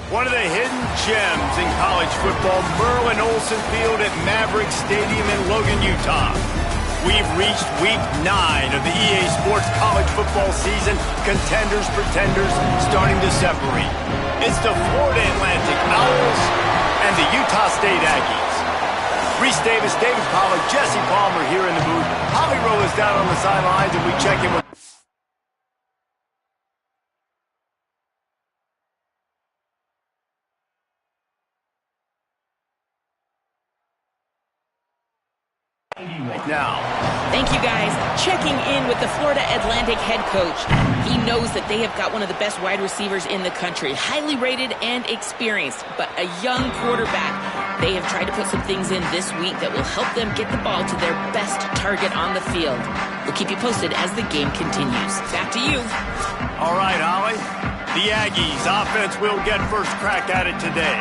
One of the hidden gems in college football, Merlin Olsen Field at Maverick Stadium in Logan, Utah. We've reached week 9 of the EA Sports college football season. Contenders, pretenders, starting to separate. It's the Florida Atlantic Owls and the Utah State Aggies. Reese Davis, David Pollack, Jesse Palmer here in the booth. Holly Rowe is down on the sidelines, and we check in with now. Thank you, guys. Checking in with the Florida Atlantic head coach. He knows that they have got one of the best wide receivers in the country, highly rated and experienced, but a young quarterback. They have tried to put some things in this week that will help them get the ball to their best target on the field. We'll keep you posted as the game continues. Back to you. All right, Holly. The Aggies offense will get first crack at it today.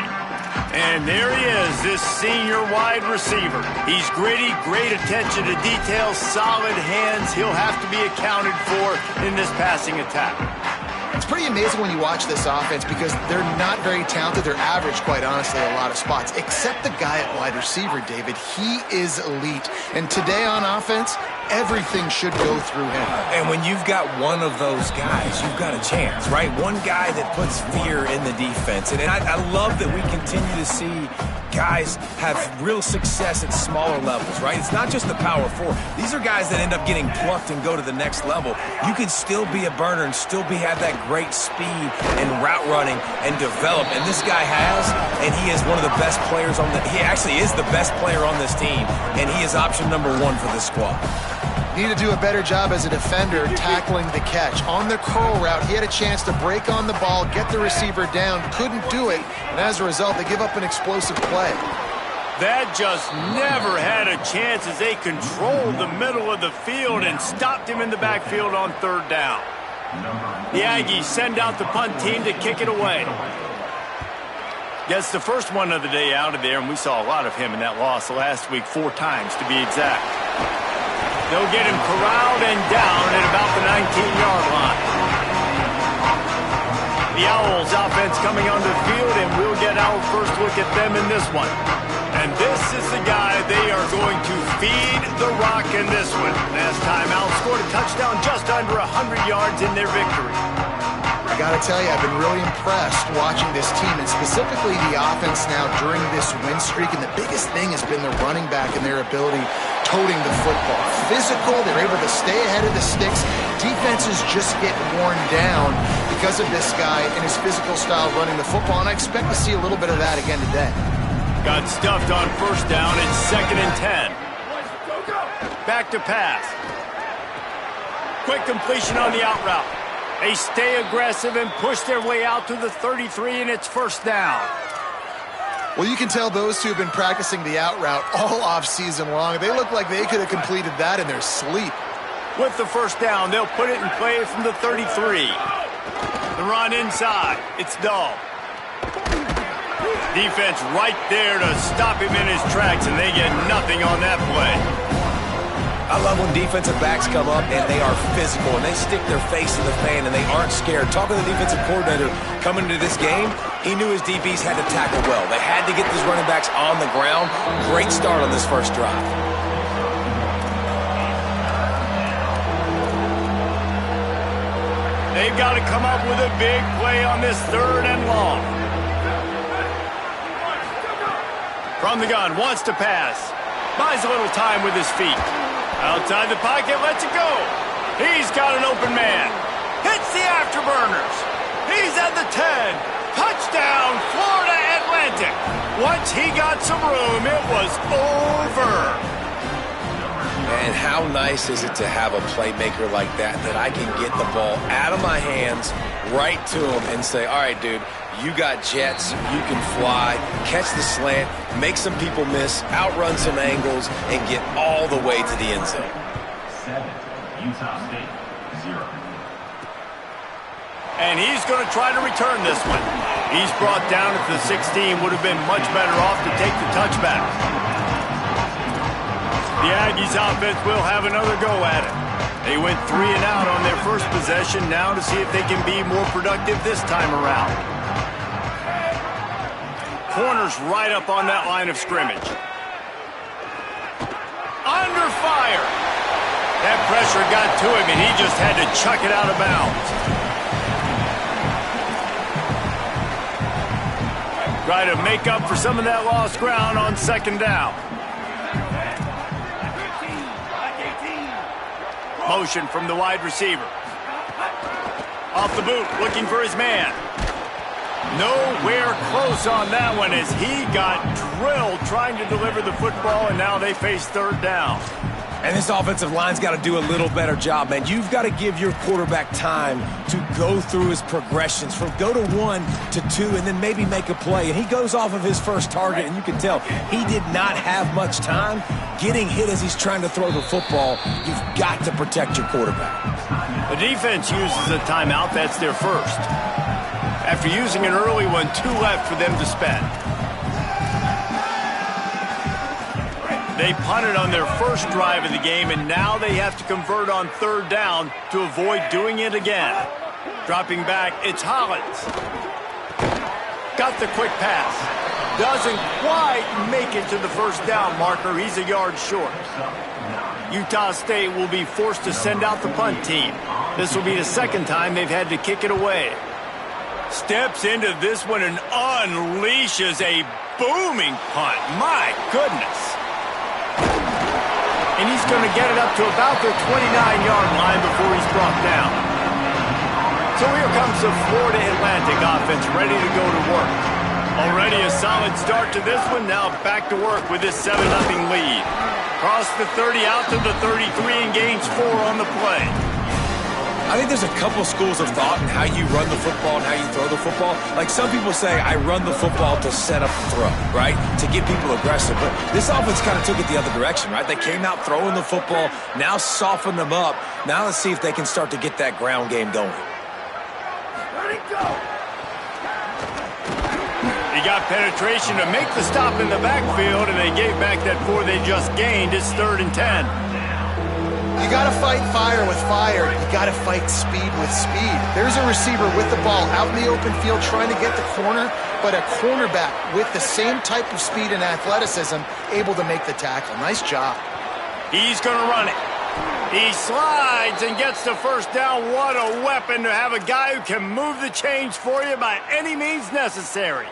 And there he is, this senior wide receiver. He's gritty, great attention to detail, solid hands. He'll have to be accounted for in this passing attack. It's pretty amazing when you watch this offense because they're not very talented. They're average, quite honestly, a lot of spots. Except the guy at wide receiver, David. He is elite. And today on offense, everything should go through him. And when you've got one of those guys, you've got a chance, right? One guy that puts fear in the defense. And I love that we continue to see guys have real success at smaller levels, right? It's not just the power four. These are guys that end up getting plucked and go to the next level. You can still be a burner and still have that great speed and route running and develop. And this guy has, and he is one of the best players on he actually is the best player on this team. And he is option number 1 for this squad. Need to do a better job as a defender tackling the catch. On the curl route, he had a chance to break on the ball, get the receiver down, couldn't do it, and as a result, they give up an explosive play. That just never had a chance as they controlled the middle of the field and stopped him in the backfield on 3rd down. The Aggies send out the punt team to kick it away. Gets the first one of the day out of there, and we saw a lot of him in that loss last week, 4 times to be exact. They'll get him corralled and down at about the 19-yard line. The Owls offense coming onto the field, and we'll get our first look at them in this one. And this is the guy they are going to feed the rock in this one. Last time out, scored a touchdown just under 100 yards in their victory. I gotta tell you, I've been really impressed watching this team, and specifically the offense now during this win streak. And the biggest thing has been the running back and their ability toting the football. Physical, they're able to stay ahead of the sticks. Defenses just get worn down because of this guy and his physical style running the football, and I expect to see a little bit of that again today. Got stuffed on 1st down. It's 2nd and 10. Back to pass. Quick completion on the out route. They stay aggressive and push their way out to the 33, and it's 1st down. Well, you can tell those two have been practicing the out route all off season long. They look like they could have completed that in their sleep. With the 1st down, they'll put it in play from the 33. The run inside. It's Dull. Defense right there to stop him in his tracks, and they get nothing on that play. I love when defensive backs come up and they are physical and they stick their face in the fan and they aren't scared. Talking to the defensive coordinator coming into this game, he knew his DBs had to tackle well. They had to get these running backs on the ground. Great start on this first drive. They've got to come up with a big play on this 3rd and long. From the gun, wants to pass. Buys a little time with his feet. Outside the pocket, lets it go. He's got an open man. Hits the afterburners. He's at the 10. Touchdown, Florida Atlantic. Once he got some room, it was over. And how nice is it to have a playmaker like that I can get the ball out of my hands right to him and say, all right, dude, you got jets, you can fly, catch the slant, make some people miss, outrun some angles, and get all the way to the end zone. 7, Utah State, 0. And he's going to try to return this one. He's brought down at the 16, would have been much better off to take the touchback. The Aggies offense will have another go at it. They went 3 and out on their first possession, now to see if they can be more productive this time around. corner's right up on that line of scrimmage. Under fire. That pressure got to him, and he just had to chuck it out of bounds. Try to make up for some of that lost ground on second down. Motion from the wide receiver. Off the boot, looking for his man. Nowhere close on that one as he got drilled trying to deliver the football, and now they face third down. And this offensive line's got to do a little better job, man. You've got to give your quarterback time to go through his progressions from go to 1 to 2 and then maybe make a play. And he goes off of his first target, and you can tell he did not have much time getting hit as he's trying to throw the football. You've got to protect your quarterback. The defense uses a timeout. That's their first. After using an early one, 2 left for them to spend. They punted on their first drive of the game, and now they have to convert on third down to avoid doing it again. Dropping back, it's Hollins. Got the quick pass. Doesn't quite make it to the first down marker. He's a yard short. Utah State will be forced to send out the punt team. This will be the second time they've had to kick it away. Steps into this one and unleashes a booming punt. My goodness. And he's going to get it up to about the 29-yard line before he's brought down. So here comes the Florida Atlantic offense ready to go to work. Already a solid start to this one. Now back to work with this 7-0 lead. Cross the 30 out to the 33 and gains 4 on the play. I think there's a couple schools of thought in how you run the football and how you throw the football. Like some people say, I run the football to set up the throw, right? To get people aggressive. But this offense kind of took it the other direction, right? They came out throwing the football, now soften them up. Now let's see if they can start to get that ground game going. Let it go. He got penetration to make the stop in the backfield, and they gave back that 4 they just gained. It's 3rd and 10. You got to fight fire with fire. You got to fight speed with speed. There's a receiver with the ball out in the open field trying to get the corner, but a cornerback with the same type of speed and athleticism able to make the tackle. Nice job. He's going to run it. He slides and gets the first down. What a weapon to have a guy who can move the chains for you by any means necessary.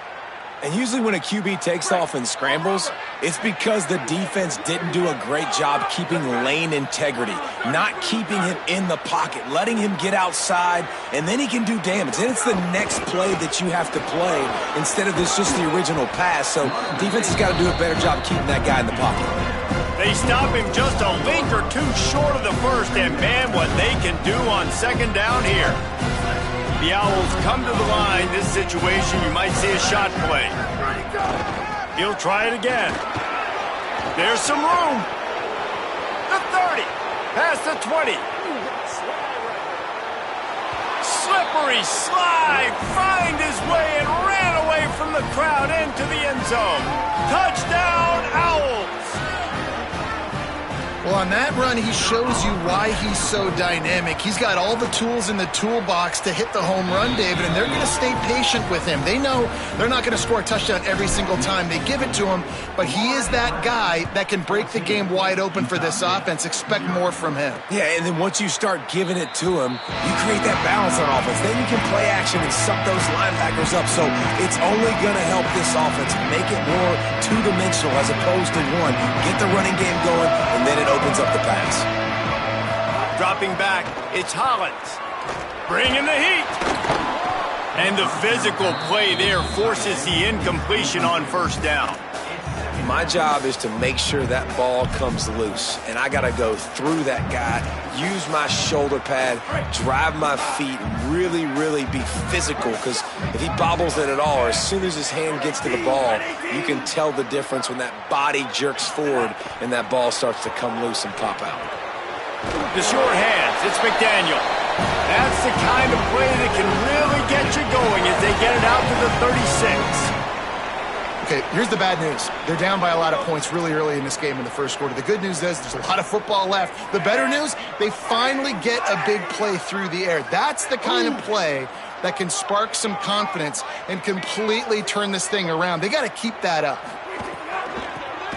And usually when a QB takes off and scrambles, it's because the defense didn't do a great job keeping lane integrity, not keeping him in the pocket, letting him get outside, and then he can do damage. Then it's the next play that you have to play instead of this just the original pass. So defense has got to do a better job keeping that guy in the pocket. They stop him just a link or two short of the first, and man, what they can do on second down here. The Owls come to the line. This situation, you might see a shot play. He'll try it again. There's some room. The 30. Past the 20. Slippery slide. Find his way and ran away from the crowd into the end zone. Touchdown, Owls. Well, on that run, he shows you why he's so dynamic. He's got all the tools in the toolbox to hit the home run, David, and they're going to stay patient with him. They know they're not going to score a touchdown every single time they give it to him, but he is that guy that can break the game wide open for this offense. Expect more from him. Yeah, and then once you start giving it to him, you create that balance on offense. Then you can play action and suck those linebackers up. So it's only going to help this offense make it more two-dimensional as opposed to one. Get the running game going, and then it opens up the pass. Dropping back, it's Hollins. Bringing the heat. And the physical play there forces the incompletion on first down. My job is to make sure that ball comes loose, and I got to go through that guy, use my shoulder pad, drive my feet, really, really be physical, because if he bobbles it at all, or as soon as his hand gets to the ball, you can tell the difference when that body jerks forward and that ball starts to come loose and pop out. The short hands, it's McDaniel. That's the kind of play that can really get you going as they get it out to the 36. Okay, here's the bad news. They're down by a lot of points really early in this game in the first quarter. The good news is there's a lot of football left. The better news, they finally get a big play through the air. That's the kind of play that can spark some confidence and completely turn this thing around. They got to keep that up.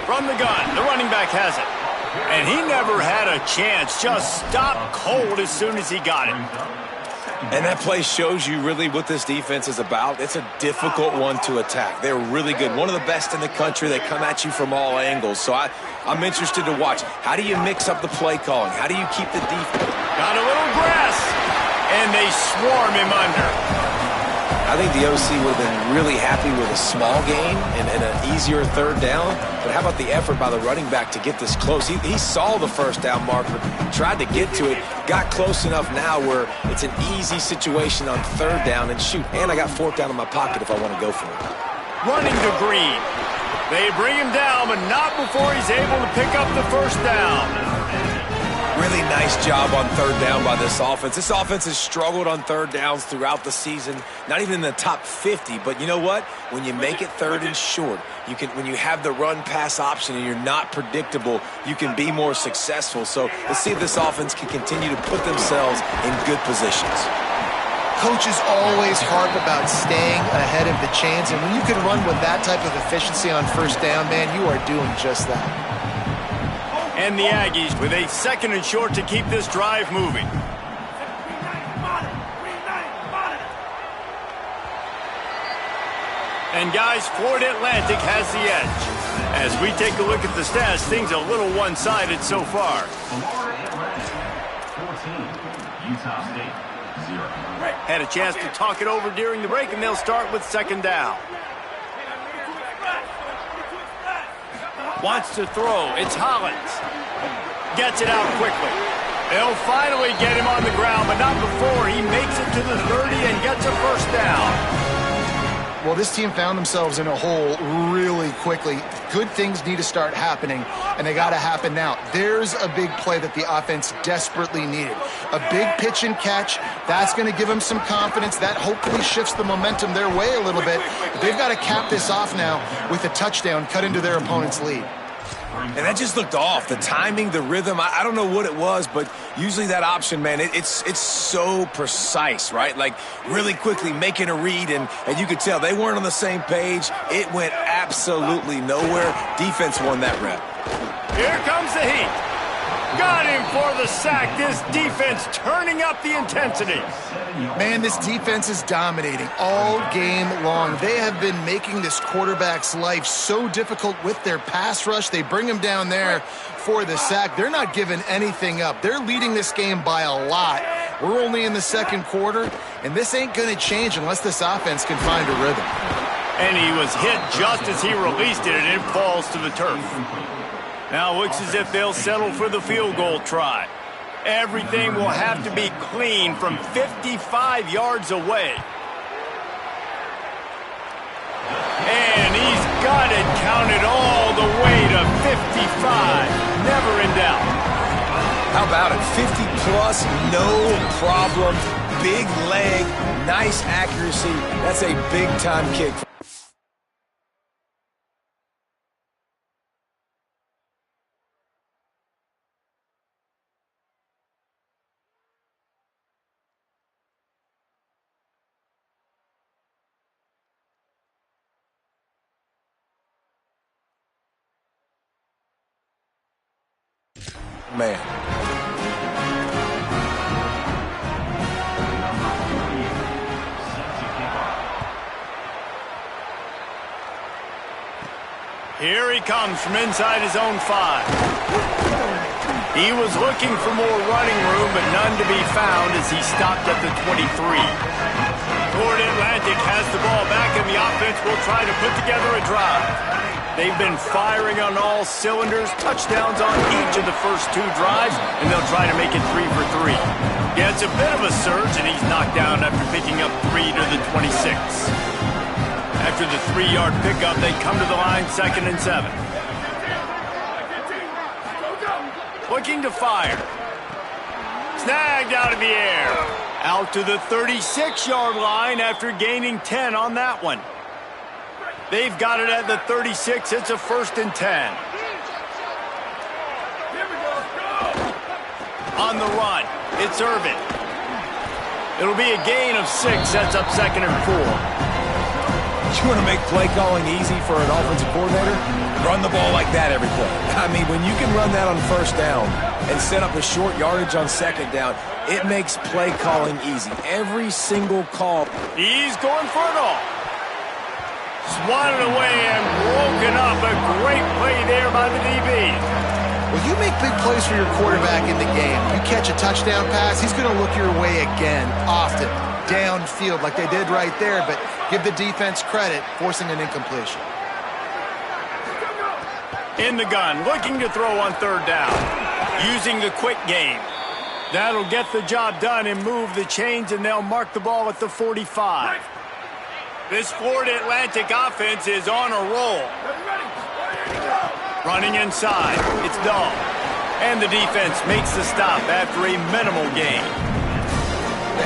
From the gun, the running back has it. And he never had a chance. Just stopped cold as soon as he got it. And that play shows you really what this defense is about. It's a difficult one to attack. They're really good. One of the best in the country. They come at you from all angles. So I'm interested to watch. How do you mix up the play calling? How do you keep the defense? Got a little grass, and they swarm him under. I think the OC would have been really happy with a small gain and an easier third down. But how about the effort by the running back to get this close? He saw the first down marker, tried to get to it, got close enough now where it's an easy situation on third down. And shoot, and I got fourth down in my pocket if I want to go for it. Running to Green. They bring him down, but not before he's able to pick up the first down. Really nice job on third down by this offense. This offense has struggled on third downs throughout the season. Not even in the top 50, but you know what? When you make it third and short, when you have the run-pass option and you're not predictable, you can be more successful. So let's see if this offense can continue to put themselves in good positions. Coaches always harp about staying ahead of the chains, and when you can run with that type of efficiency on first down, man, you are doing just that. And the Aggies with a second and short to keep this drive moving. And guys, Florida Atlantic has the edge. As we take a look at the stats, things a little one-sided so far. Had a chance to talk it over during the break, and they'll start with second down. Wants to throw. It's Hollins. Gets it out quickly. They'll finally get him on the ground, but not before he makes it to the 30 and gets a first down. Well, this team found themselves in a hole really quickly. Good things need to start happening, and they got to happen now. There's a big play that the offense desperately needed. A big pitch and catch. That's going to give them some confidence. That hopefully shifts the momentum their way a little bit. But they've got to cap this off now with a touchdown cut into their opponent's lead. And that just looked off. The timing, the rhythm, I don't know what it was, but usually that option, man, it's so precise, right? Like really quickly making a read, and you could tell they weren't on the same page. It went absolutely nowhere. Defense won that rep. Here comes the heat. Got him for the sack. This defense turning up the intensity. Man, this defense is dominating all game long. They have been making this quarterback's life so difficult with their pass rush. They bring him down there for the sack. They're not giving anything up. They're leading this game by a lot. We're only in the second quarter, and this ain't going to change unless this offense can find a rhythm. And he was hit just as he released it, and it falls to the turf. Now looks as if they'll settle for the field goal try. Everything will have to be clean from 55 yards away. And he's got it counted all the way to 55. Never in doubt. How about it? 50-plus, no problem. Big leg, nice accuracy. That's a big-time kick. Man. Here he comes from inside his own 5. He was looking for more running room, but none to be found as he stopped at the 23. Florida Atlantic has the ball back, and the offense will try to put together a drive. They've been firing on all cylinders, touchdowns on each of the first 2 drives, and they'll try to make it 3 for 3. Gets a bit of a surge, and he's knocked down after picking up 3 to the 26. After the 3-yard pickup, they come to the line 2nd and 7. Looking to fire. Snagged out of the air. Out to the 36-yard line after gaining 10 on that one. They've got it at the 36. It's a 1st and 10. On the run, it's Irvin. It'll be a gain of 6, sets up 2nd and 4. You want to make play calling easy for an offensive coordinator? Run the ball like that every play. I mean, when you can run that on 1st down and set up a short yardage on 2nd down, it makes play calling easy. Every single call. He's going for it all. Swatted away and broken up. A great play there by the DB. Well, you make big plays for your quarterback in the game. You catch a touchdown pass, he's going to look your way again, often, downfield like they did right there, but give the defense credit, forcing an incompletion. In the gun, looking to throw on 3rd down. Using the quick game. That'll get the job done and move the chains, and they'll mark the ball at the 45. This Florida Atlantic offense is on a roll. Running inside. It's Dull. And the defense makes the stop after a minimal gain.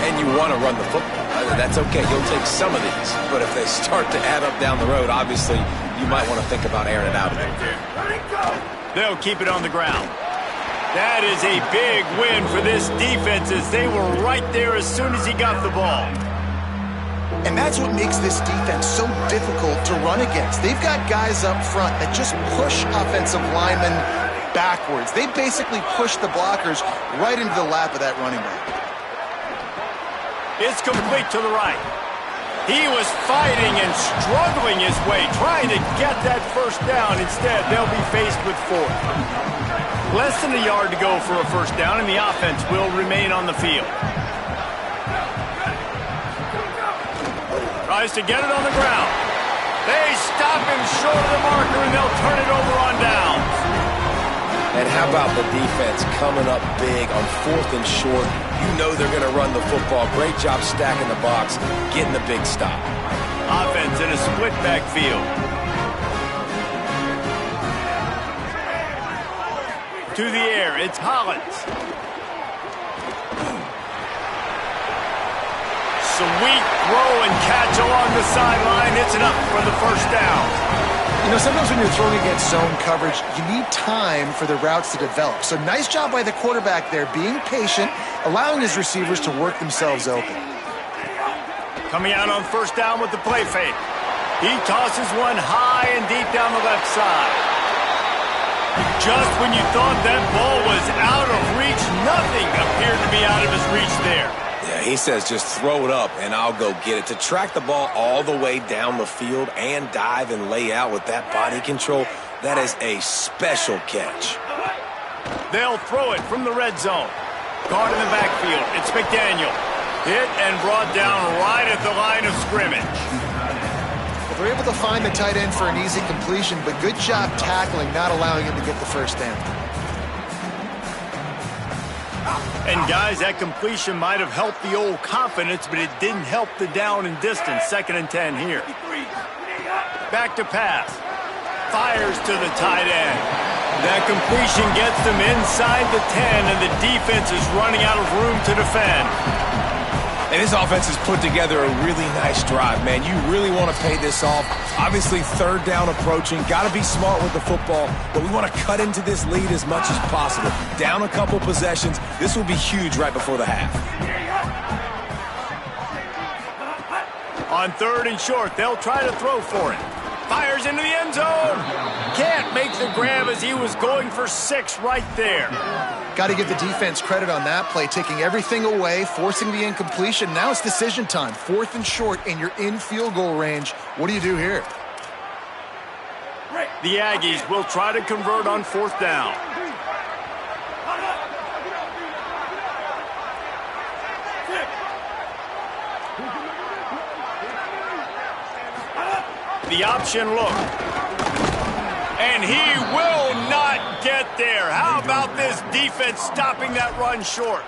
And you want to run the football. That's okay. You'll take some of these. But if they start to add up down the road, obviously, you might want to think about airing it out a bit. They'll keep it on the ground. That is a big win for this defense, as they were right there as soon as he got the ball. And that's what makes this defense so difficult to run against. They've got guys up front that just push offensive linemen backwards. They basically push the blockers right into the lap of that running back. It's complete to the right. He was fighting and struggling his way, trying to get that 1st down. Instead, they'll be faced with 4th. Less than a yard to go for a 1st down, and the offense will remain on the field. Tries to get it on the ground. They stop him short of the marker, and they'll turn it over on downs. And how about the defense coming up big on 4th and short? You know they're going to run the football. Great job stacking the box, getting the big stop. Offense in a split backfield. To the air, it's Hollins. Sweet throw and catch along the sideline. It's enough for the 1st down. You know, sometimes when you're throwing against zone coverage, you need time for the routes to develop. So nice job by the quarterback there, being patient, allowing his receivers to work themselves open. Coming out on 1st down with the play fake. He tosses one high and deep down the left side. Just when you thought that ball was out of reach, nothing appeared to be out of his reach there. Yeah, he says just throw it up and I'll go get it. To track the ball all the way down the field and dive and lay out with that body control, that is a special catch. They'll throw it from the red zone. Guard in the backfield. It's McDaniel. Hit and brought down right at the line of scrimmage. Well, they're able to find the tight end for an easy completion, but good job tackling, not allowing him to get the 1st down. And guys, that completion might have helped the old confidence, but it didn't help the down and distance. 2nd and 10 here. Back to pass. Fires to the tight end. That completion gets them inside the 10, and the defense is running out of room to defend. And this offense has put together a really nice drive, man. You really want to pay this off. Obviously, 3rd down approaching. Got to be smart with the football, but we want to cut into this lead as much as possible. Down a couple possessions. This will be huge right before the half. On 3rd and short, they'll try to throw for it. Fires into the end zone. Can't make the grab as he was going for 6 right there. Got to give the defense credit on that play, taking everything away, forcing the incompletion. Now it's decision time. 4th and short, and you're in field goal range. What do you do here? The Aggies will try to convert on 4th down. The option look. And he will not get there. How about this defense stopping that run short?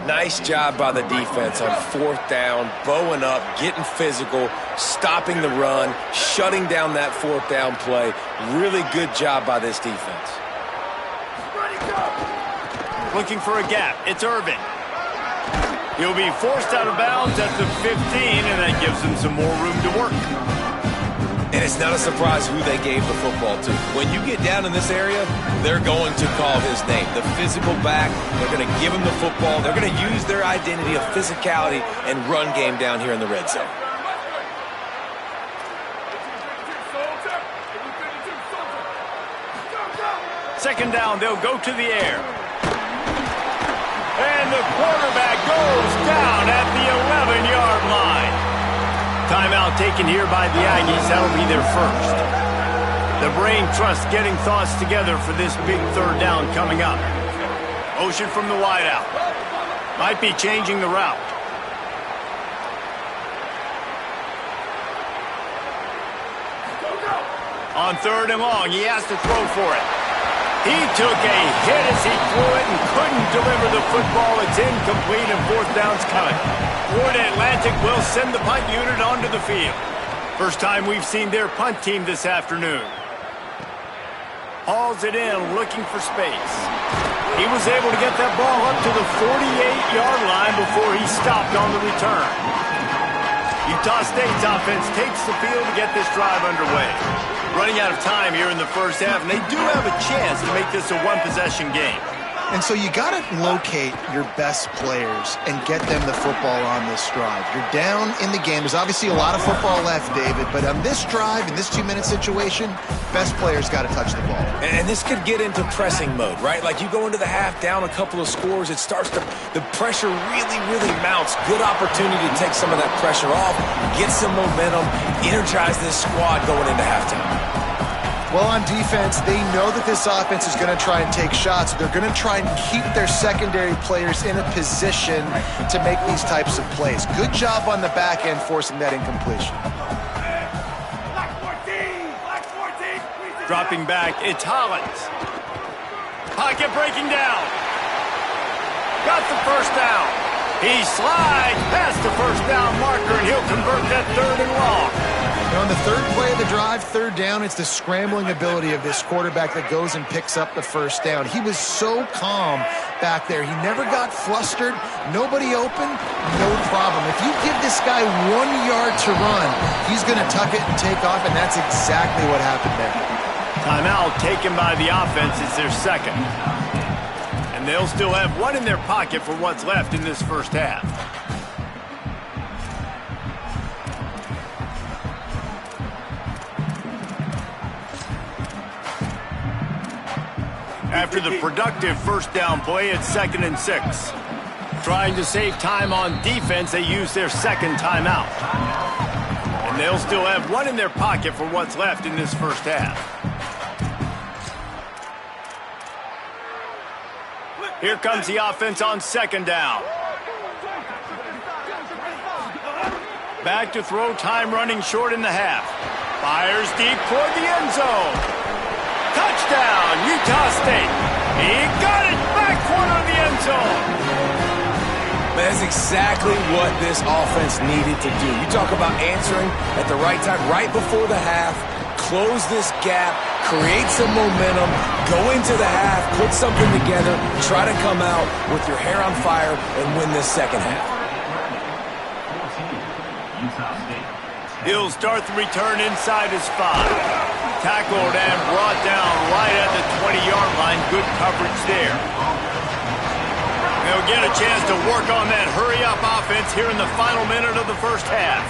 Nice job by the defense on 4th down, bowing up, getting physical, stopping the run, shutting down that 4th down play. Really good job by this defense. Looking for a gap. It's Irvin. He'll be forced out of bounds at the 15, and that gives him some more room to work. And it's not a surprise who they gave the football to. When you get down in this area, they're going to call his name. The physical back, they're going to give him the football. They're going to use their identity of physicality and run game down here in the red zone. Second down, they'll go to the air. And the quarterback goes down at the 11-yard line. Timeout taken here by the Aggies. That'll be their first. The brain trust getting thoughts together for this big third down coming up. Motion from the wideout. Might be changing the route. On third and long, he has to throw for it. He took a hit as he threw it and couldn't deliver the football. It's incomplete and fourth down's coming. Florida Atlantic will send the punt unit onto the field. First time we've seen their punt team this afternoon. Hauls it in, looking for space. He was able to get that ball up to the 48-yard line before he stopped on the return. Utah State's offense takes the field to get this drive underway. Running out of time here in the first half, and they do have a chance to make this a one-possession game. And so you got to locate your best players and get them the football on this drive. You're down in the game. There's obviously a lot of football left, David, but on this drive, in this 2-minute situation, best players got to touch the ball. And this could get into pressing mode, right? Like you go into the half down a couple of scores, it starts to, the pressure really mounts. Good opportunity to take some of that pressure off, get some momentum, energize this squad going into halftime. Well, on defense, they know that this offense is going to try and take shots. They're going to try and keep their secondary players in a position to make these types of plays. Good job on the back end forcing that incompletion. Dropping back, it's Hollins. Pocket breaking down. Got the first down. He slides past the first down marker, and he'll convert that third and long. Now, on the third play of the drive, third down, it's the scrambling ability of this quarterback that goes and picks up the first down. He was so calm back there. He never got flustered. Nobody open, no problem. If you give this guy 1 yard to run, he's going to tuck it and take off, and that's exactly what happened there. Timeout taken by the offense. It's their second. And they'll still have one in their pocket for what's left in this first half. After the productive first down play, it's 2nd and 6. Trying to save time on defense, they use their second timeout. And they'll still have one in their pocket for what's left in this first half. Here comes the offense on second down. Back to throw, time running short in the half. Fires deep toward the end zone. Touchdown, Utah State. He got it back corner of the end zone. That's exactly what this offense needed to do. You talk about answering at the right time, right before the half, close this gap, create some momentum, go into the half, put something together, try to come out with your hair on fire and win this second half. He'll start the return inside his 5. Tackled and brought down right at the 20-yard line. Good coverage there. They'll get a chance to work on that hurry-up offense here in the final minute of the first half.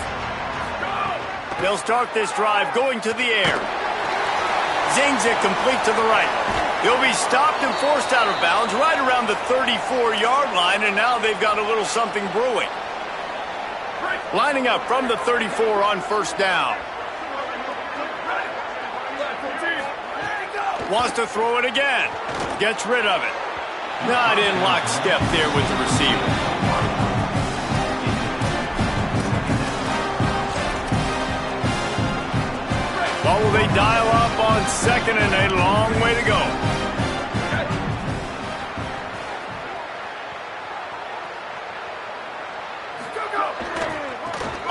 They'll start this drive going to the air. Zings it complete to the right. He'll be stopped and forced out of bounds right around the 34-yard line, and now they've got a little something brewing. Lining up from the 34 on first down. Wants to throw it again. Gets rid of it. Not in lockstep there with the receiver. What will they dial up on second, and a long way to go.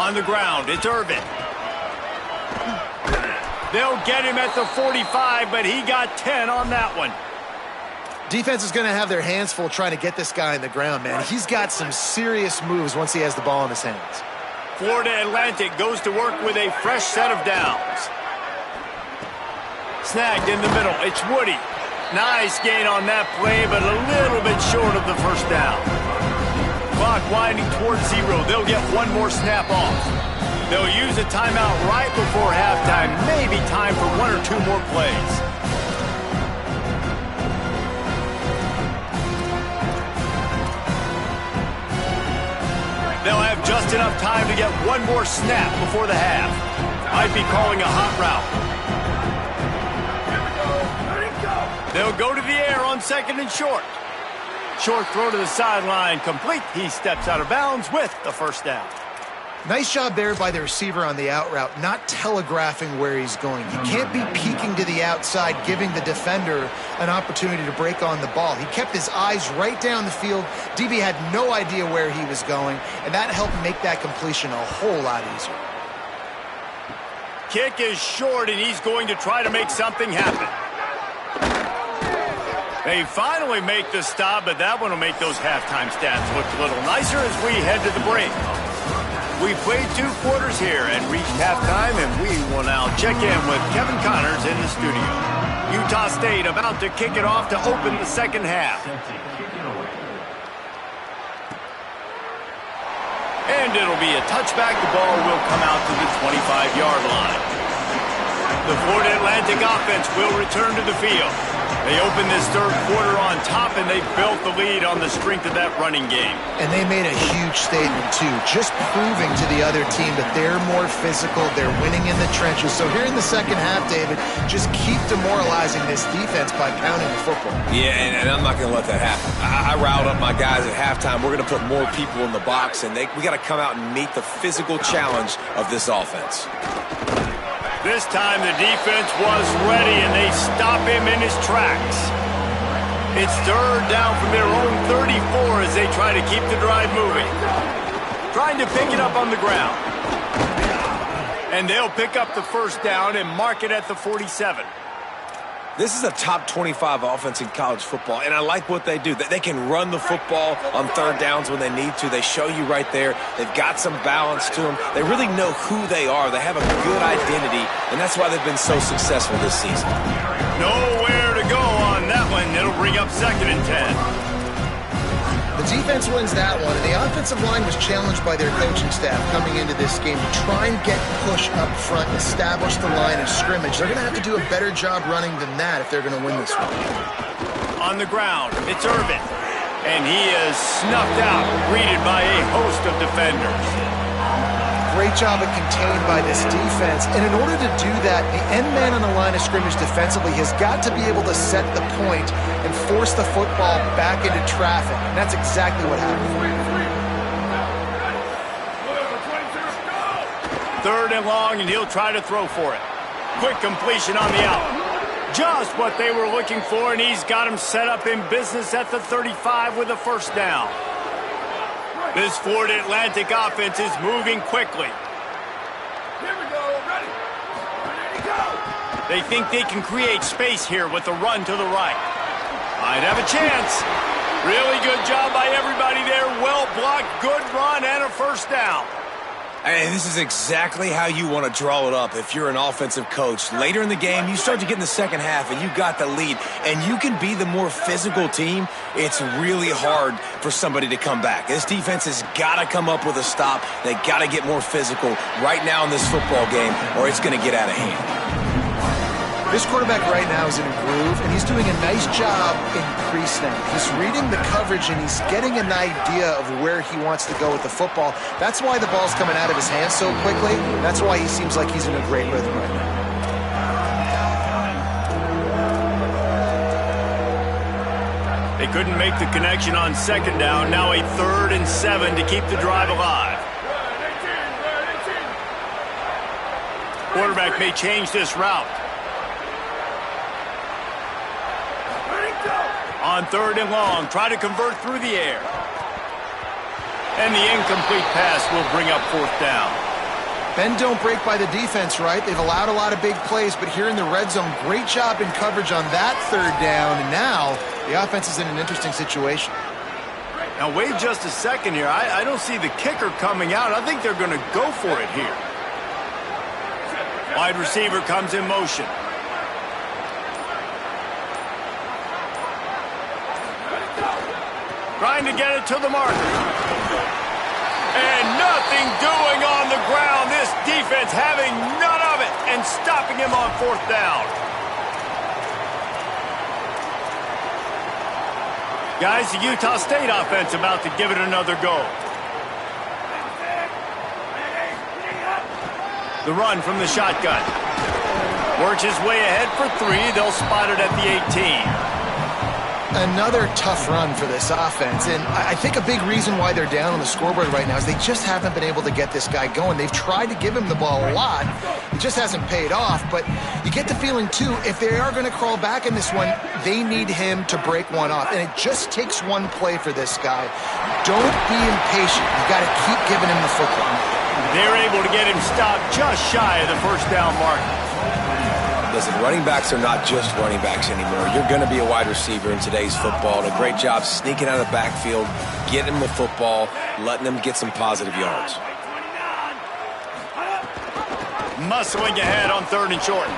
On the ground, it's Irvin. They'll get him at the 45, but he got 10 on that one. Defense is going to have their hands full trying to get this guy on the ground, man. He's got some serious moves once he has the ball in his hands. Florida Atlantic goes to work with a fresh set of downs. Snagged in the middle. It's Woody. Nice gain on that play, but a little bit short of the first down. Clock winding towards 0. They'll get one more snap off. They'll use a timeout right before halftime. Maybe time for 1 or 2 more plays. They'll have just enough time to get one more snap before the half. Might be calling a hot route. They'll go to the air on 2nd and short. Short throw to the sideline, complete. He steps out of bounds with the first down. Nice job there by the receiver on the out route, not telegraphing where he's going. He can't be peeking to the outside, giving the defender an opportunity to break on the ball. He kept his eyes right down the field. DB had no idea where he was going, and that helped make that completion a whole lot easier. Kick is short, and he's going to try to make something happen. They finally make the stop, but that one will make those halftime stats look a little nicer as we head to the break. We played 2 quarters here and reached halftime, and we will now check in with Kevin Connors in the studio. Utah State about to kick it off to open the second half. And it'll be a touchback. The ball will come out to the 25-yard line. The Florida Atlantic offense will return to the field. They opened this third quarter on top, and they built the lead on the strength of that running game. And they made a huge statement, too, just proving to the other team that they're more physical, they're winning in the trenches. So here in the second half, David, just keep demoralizing this defense by pounding the football. Yeah, and I'm not going to let that happen. I riled up my guys at halftime. We're going to put more people in the box, and we got to come out and meet the physical challenge of this offense. This time the defense was ready, and they stop him in his tracks. It's third down from their own 34 as they try to keep the drive moving. Trying to pick it up on the ground. And they'll pick up the first down and mark it at the 47. This is a top 25 offense in college football, and I like what they do. They can run the football on third downs when they need to. They show you right there. They've got some balance to them. They really know who they are. They have a good identity, and that's why they've been so successful this season. Nowhere to go on that one. It'll bring up 2nd and 10. The defense wins that one, and the offensive line was challenged by their coaching staff coming into this game to try and get push up front and establish the line of scrimmage. They're going to have to do a better job running than that if they're going to win this one. On the ground, it's Irvin, and he is snuffed out, greeted by a host of defenders. Great job of contained by this defense, and in order to do that, the end man on the line of scrimmage defensively has got to be able to set the point and force the football back into traffic, and that's exactly what happened. 3rd and long, and he'll try to throw for it. Quick completion on the out. Just what they were looking for, and he's got him set up in business at the 35 with a first down. This Florida Atlantic offense is moving quickly. Here we go. Ready. Ready to go. They think they can create space here with the run to the right. Might have a chance. Really good job by everybody there. Well blocked, good run, and a first down. And this is exactly how you want to draw it up if you're an offensive coach. Later in the game, you start to get in the second half, and you got the lead, and you can be the more physical team. It's really hard for somebody to come back. This defense has got to come up with a stop. They got to get more physical right now in this football game, or it's going to get out of hand. This quarterback right now is in a groove, and he's doing a nice job in crease now. He's reading the coverage, and he's getting an idea of where he wants to go with the football. That's why the ball's coming out of his hands so quickly. That's why he seems like he's in a great rhythm right now. They couldn't make the connection on 2nd down. Now a 3rd and 7 to keep the drive alive. Quarterback may change this route. On 3rd and long, try to convert through the air. And the incomplete pass will bring up 4th down. Bend don't break by the defense, right? They've allowed a lot of big plays, but here in the red zone, great job in coverage on that 3rd down, and now the offense is in an interesting situation. Now wait just a second here. I don't see the kicker coming out. I think they're going to go for it here. Wide receiver comes in motion. Trying to get it to the marker. And nothing doing on the ground. This defense having none of it and stopping him on 4th down. Guys, the Utah State offense about to give it another go. The run from the shotgun. Works his way ahead for 3. They'll spot it at the 18. Another tough run for this offense, and I think a big reason why they're down on the scoreboard right now is they just haven't been able to get this guy going. They've tried to give him the ball a lot. It just hasn't paid off, but you get the feeling, too, if they are going to crawl back in this one, they need him to break one off, and it just takes one play for this guy. Don't be impatient. You got to keep giving him the football. They're able to get him stopped just shy of the 1st down mark. Listen, running backs are not just running backs anymore. You're going to be a wide receiver in today's football. A great job sneaking out of the backfield, getting them the football, letting them get some positive yards. Muscling ahead on 3rd and short.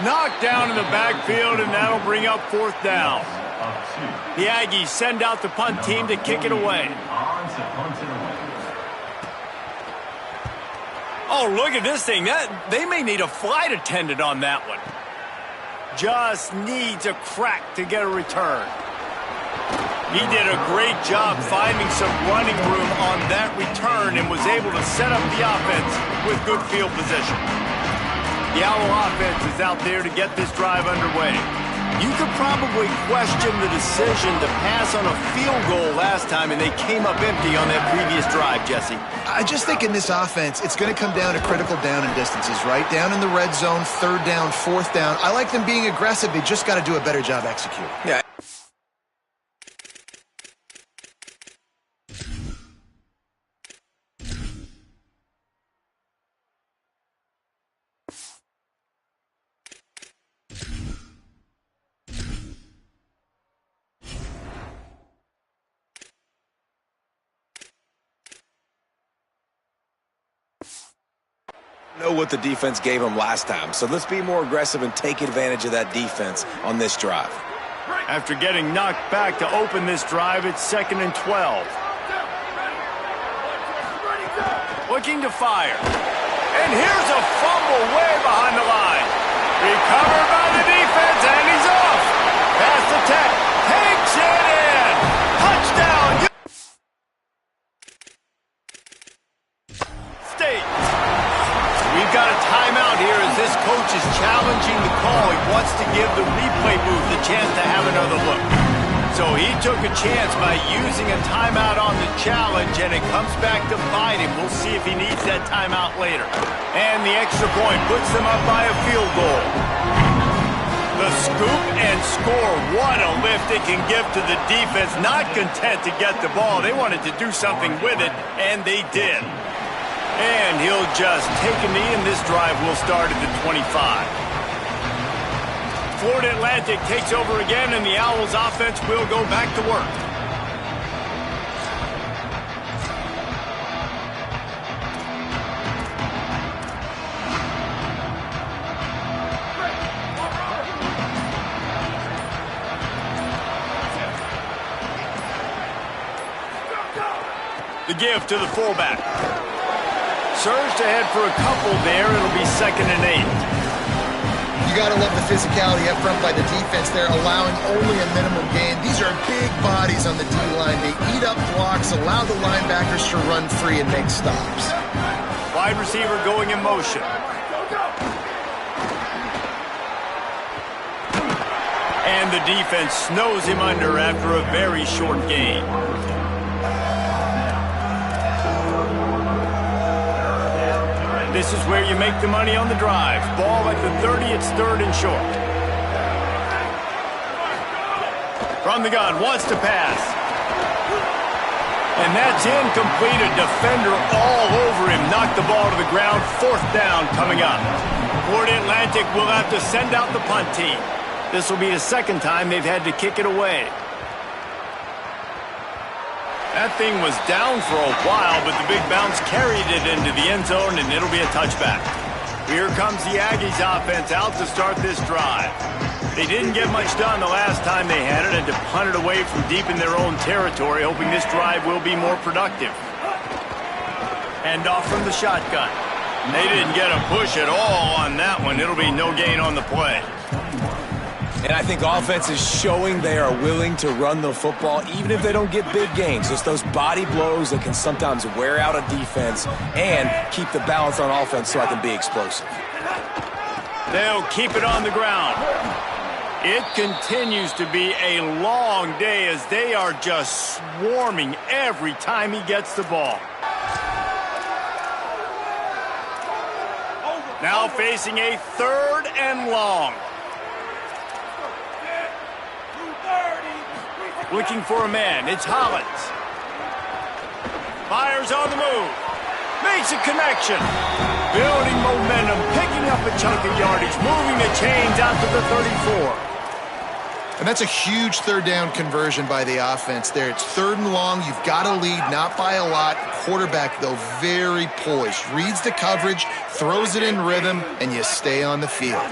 Knocked down in the backfield, and that'll bring up 4th down. The Aggies send out the punt team to kick it away. Oh, look at this thing. They may need a flight attendant on that one. Just needs a crack to get a return. He did a great job finding some running room on that return and was able to set up the offense with good field position. The Owl offense is out there to get this drive underway. You could probably question the decision to pass on a field goal last time, and they came up empty on that previous drive, Jesse. I just think in this offense, it's going to come down to critical down and distances, right? Down in the red zone, 3rd down, 4th down. I like them being aggressive. They just got to do a better job executing. Yeah. Know what the defense gave them last time, so let's be more aggressive and take advantage of that defense on this drive. After getting knocked back to open this drive, it's 2nd and 12. Looking to fire. And here's a fumble way behind the line. Recovered by the defense, and he's off. Pass attack. Takes it in. Touchdown. State. We've got a timeout here as this coach is challenging the call. He wants to give the replay booth the chance to have another look. So he took a chance by using a timeout on the challenge, and it comes back to bite him. We'll see if he needs that timeout later. And the extra point puts them up by a field goal. The scoop and score. What a lift it can give to the defense. Not content to get the ball. They wanted to do something with it, and they did. And he'll just take a knee, and this drive will start at the 25. Florida Atlantic takes over again, and the Owls offense will go back to work. The give to the fullback. Surged ahead for a couple there. It'll be 2nd and 8. You got to love the physicality up front by the defense there, allowing only a minimum gain. These are big bodies on the D-line. They eat up blocks, allow the linebackers to run free and make stops. Wide receiver going in motion. And the defense snows him under after a very short gain. This is where you make the money on the drive. Ball at the 30, it's 3rd and short. From the gun, wants to pass. And that's incomplete. A defender all over him. Knocked the ball to the ground. 4th down coming up. Florida Atlantic will have to send out the punt team. This will be the 2nd time they've had to kick it away. That thing was down for a while, but the big bounce carried it into the end zone, and it'll be a touchback. Here comes the Aggies offense out to start this drive. They didn't get much done the last time they had it, and to punt it away from deep in their own territory, hoping this drive will be more productive. Hand off from the shotgun. They didn't get a push at all on that one. It'll be no gain on the play. And I think offense is showing they are willing to run the football, even if they don't get big gains. Just those body blows that can sometimes wear out a defense and keep the balance on offense so I can be explosive. They'll keep it on the ground. It continues to be a long day as they are just swarming every time he gets the ball. Now facing a 3rd and long. Looking for a man. It's Hollins. Fires on the move. Makes a connection. Building momentum, picking up a chunk of yardage, moving the chains out to the 34. And that's a huge 3rd down conversion by the offense there. It's 3rd and long. You've got to lead, not by a lot. Quarterback, though, very poised. Reads the coverage, throws it in rhythm, and you stay on the field.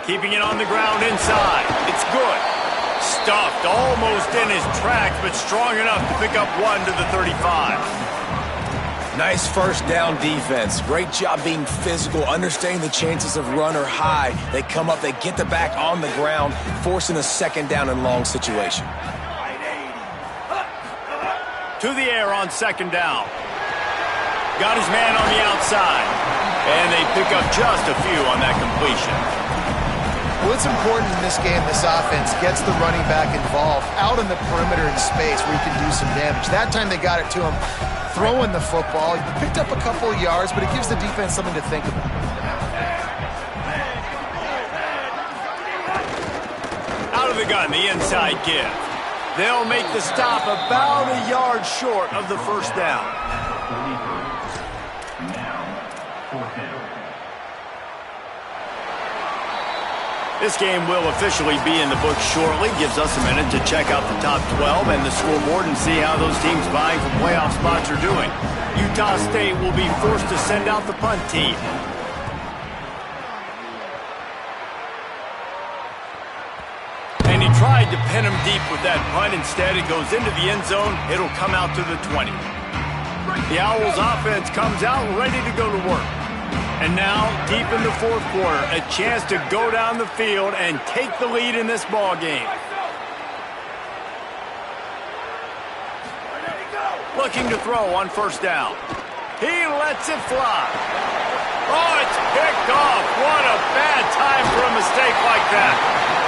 Keeping it on the ground inside. It's good. Stuffed almost in his tracks, but strong enough to pick up 1 to the 35. Nice first down defense. Great job being physical, understanding the chances of run are high. They come up, they get the back on the ground, forcing a 2nd down and long situation. To the air on 2nd down. Got his man on the outside. And they pick up just a few on that completion. Well, it's important in this game, this offense gets the running back involved out in the perimeter in space where he can do some damage. That time they got it to him throwing the football. He picked up a couple of yards, but it gives the defense something to think about. Out of the gun, the inside give. They'll make the stop about a yard short of the 1st down. This game will officially be in the books shortly. Gives us a minute to check out the top 12 and the scoreboard and see how those teams vying for playoff spots are doing. Utah State will be forced to send out the punt team. And he tried to pin him deep with that punt. Instead, it goes into the end zone. It'll come out to the 20. The Owls offense comes out ready to go to work. And now, deep in the 4th quarter, a chance to go down the field and take the lead in this ball game. Looking to throw on 1st down. He lets it fly. Oh, it's picked off. What a bad time for a mistake like that.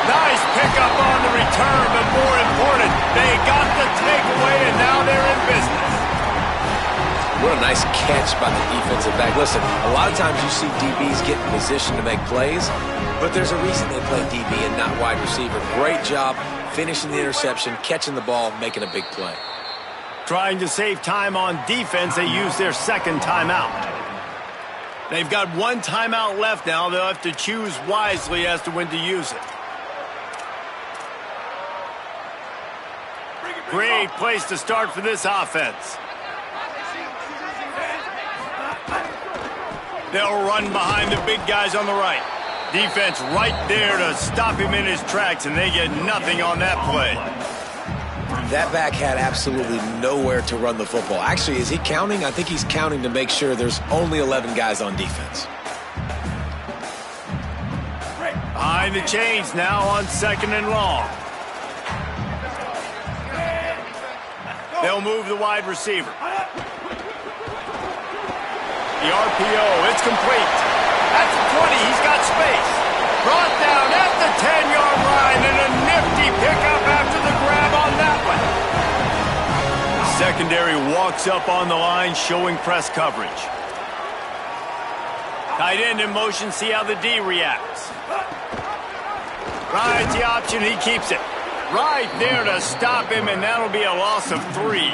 Nice pickup on the return, but more important, they got the takeaway, and now they're in business. What a nice catch by the defensive back. Listen, a lot of times you see DBs get in position to make plays, but there's a reason they play DB and not wide receiver. Great job finishing the interception, catching the ball, making a big play. Trying to save time on defense, they use their 2nd timeout. They've got 1 timeout left now. They'll have to choose wisely as to when to use it. Great place to start for this offense. They'll run behind the big guys on the right. Defense right there to stop him in his tracks, and they get nothing on that play. That back had absolutely nowhere to run the football. Actually, is he counting? I think he's counting to make sure there's only 11 guys on defense. Behind the chains now on 2nd and long. They'll move the wide receiver. The RPO, it's complete. At the 20, he's got space. Brought down at the 10-yard line, and a nifty pickup after the grab on that one. Secondary walks up on the line, showing press coverage. Tight end in motion, see how the D reacts. Right, the option, he keeps it. Right there to stop him, and that'll be a loss of 3.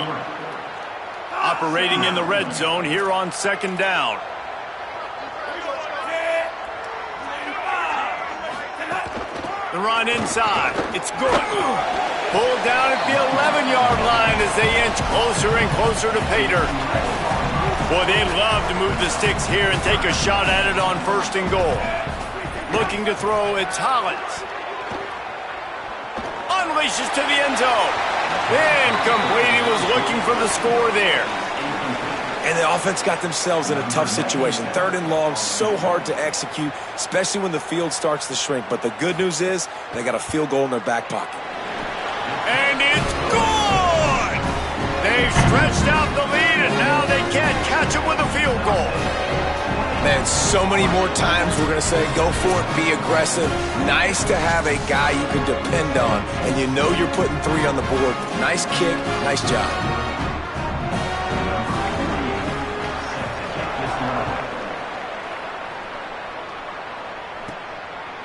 Operating in the red zone here on 2nd down. The run inside. It's good. Pulled down at the 11-yard line as they inch closer and closer to pay dirt. Boy, they'd love to move the sticks here and take a shot at it on 1st and goal. Looking to throw, it's Hollins. unleashes to the end zone. Incomplete. He was looking for the score there. And the offense got themselves in a tough situation. 3rd and long, so hard to execute, especially when the field starts to shrink. But the good news is they got a field goal in their back pocket. And it's good! They've stretched out the lead, and now they can't catch him with a field goal. Man, so many more times we're going to say, go for it, be aggressive. Nice to have a guy you can depend on, and you know you're putting 3 on the board. Nice kick, nice job.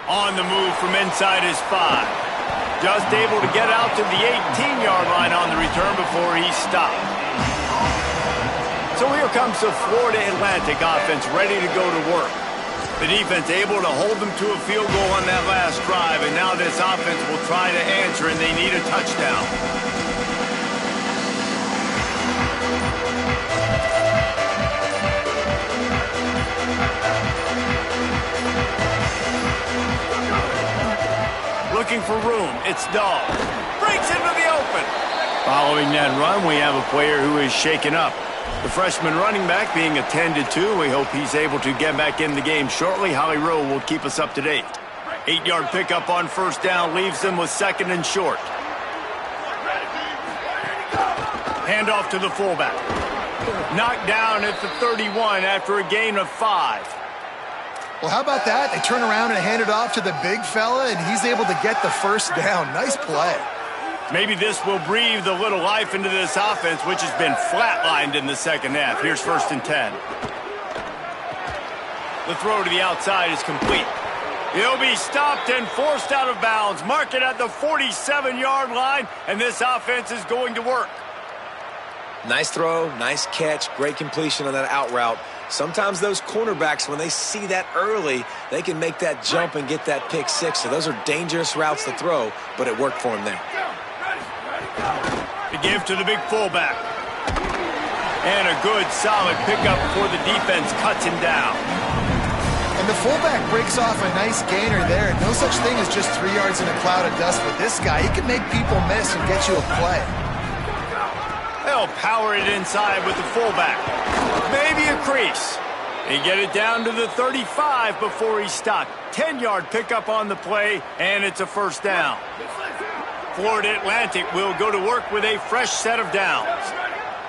On the move from inside his 5. Just able to get out to the 18-yard line on the return before he stopped. So here comes the Florida Atlantic offense ready to go to work. The defense able to hold them to a field goal on that last drive, and now this offense will try to answer, and they need a touchdown. Looking for room. It's Dahl. Breaks into the open. Following that run, we have a player who is shaken up. The freshman running back being attended to. We hope he's able to get back in the game shortly. Holly Rowe will keep us up to date. 8-yard pickup on 1st down leaves them with 2nd and short. Handoff to the fullback. Knocked down at the 31 after a gain of 5. Well, how about that? They turn around and hand it off to the big fella, and he's able to get the 1st down. Nice play. Maybe this will breathe a little life into this offense, which has been flatlined in the 2nd half. Here's 1st and 10. The throw to the outside is complete. He'll be stopped and forced out of bounds. Mark it at the 47-yard line, and this offense is going to work. Nice throw, nice catch, great completion on that out route. Sometimes those cornerbacks, when they see that early, they can make that jump and get that pick 6. So those are dangerous routes to throw, but it worked for him there. The give to the big fullback. And a good, solid pickup before the defense cuts him down. And the fullback breaks off a nice gainer there. No such thing as just 3 yards in a cloud of dust with this guy. He can make people miss and get you a play. They'll power it inside with the fullback. Maybe a crease. They get it down to the 35 before he stopped. 10-yard pickup on the play, and it's a 1st down. Florida Atlantic will go to work with a fresh set of downs.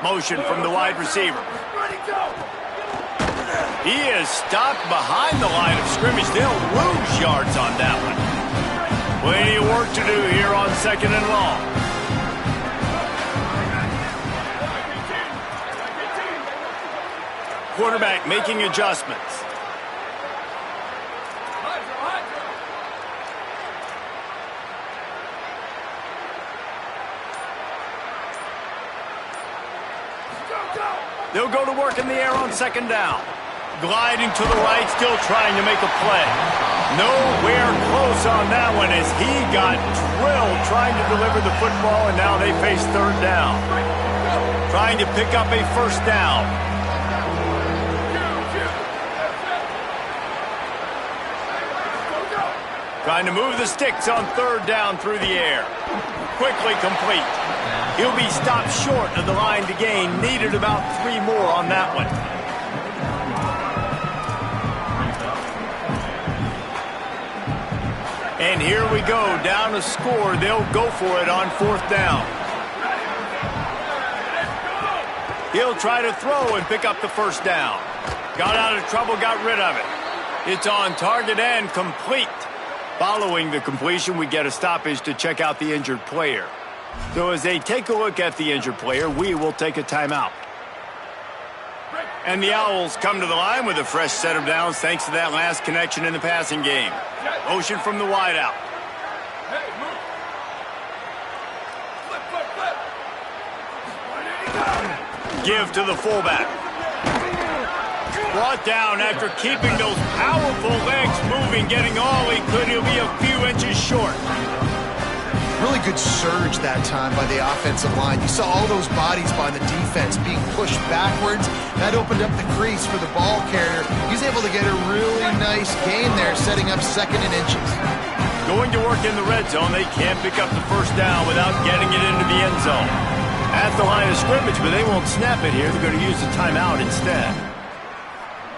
Motion from the wide receiver. He is stopped behind the line of scrimmage. They'll lose yards on that one. Plenty of work to do here on 2nd and long. Quarterback making adjustments. They'll go to work in the air on 2nd down. Gliding to the right, still trying to make a play. Nowhere close on that one as he got drilled trying to deliver the football, and now they face 3rd down. Trying to pick up a 1st down. Trying to move the sticks on 3rd down through the air. Quickly complete. He'll be stopped short of the line to gain. Needed about 3 more on that one. And here we go. Down to score. They'll go for it on 4th down. He'll try to throw and pick up the 1st down. Got out of trouble, got rid of it. It's on target and complete. Following the completion, we get a stoppage to check out the injured player. So as they take a look at the injured player, we will take a timeout. And the Owls come to the line with a fresh set of downs thanks to that last connection in the passing game. Motion from the wideout. Give to the fullback. Brought down after keeping those powerful legs moving, getting all he could. He'll be a few inches short. Really good surge that time by the offensive line. You saw all those bodies by the defense being pushed backwards. That opened up the crease for the ball carrier. He's able to get a really nice gain there, setting up 2nd and inches. Going to work in the red zone, they can't pick up the first down without getting it into the end zone. At the line of scrimmage, but they won't snap it here. They're going to use the timeout instead.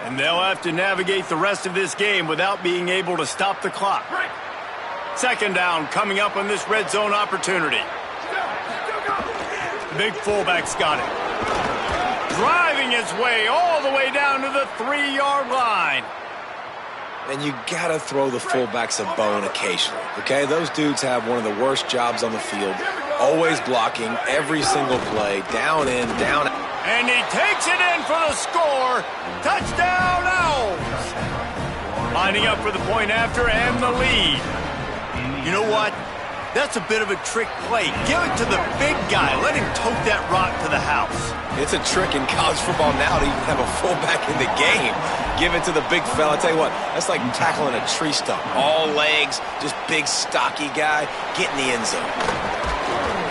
And they'll have to navigate the rest of this game without being able to stop the clock. Second down coming up on this red zone opportunity. The big fullback's got it. Driving his way all the way down to the 3-yard line. And you got to throw the fullbacks a bone occasionally, okay? Those dudes have one of the worst jobs on the field, always blocking every single play, down in, down out. And he takes it in for the score. Touchdown, Owls. Lining up for the point after and the lead. You know what? That's a bit of a trick play. Give it to the big guy. Let him tote that rock to the house. It's a trick in college football now to even have a fullback in the game. Give it to the big fella. Tell you what, that's like tackling a tree stump. All legs, just big, stocky guy. Get in the end zone.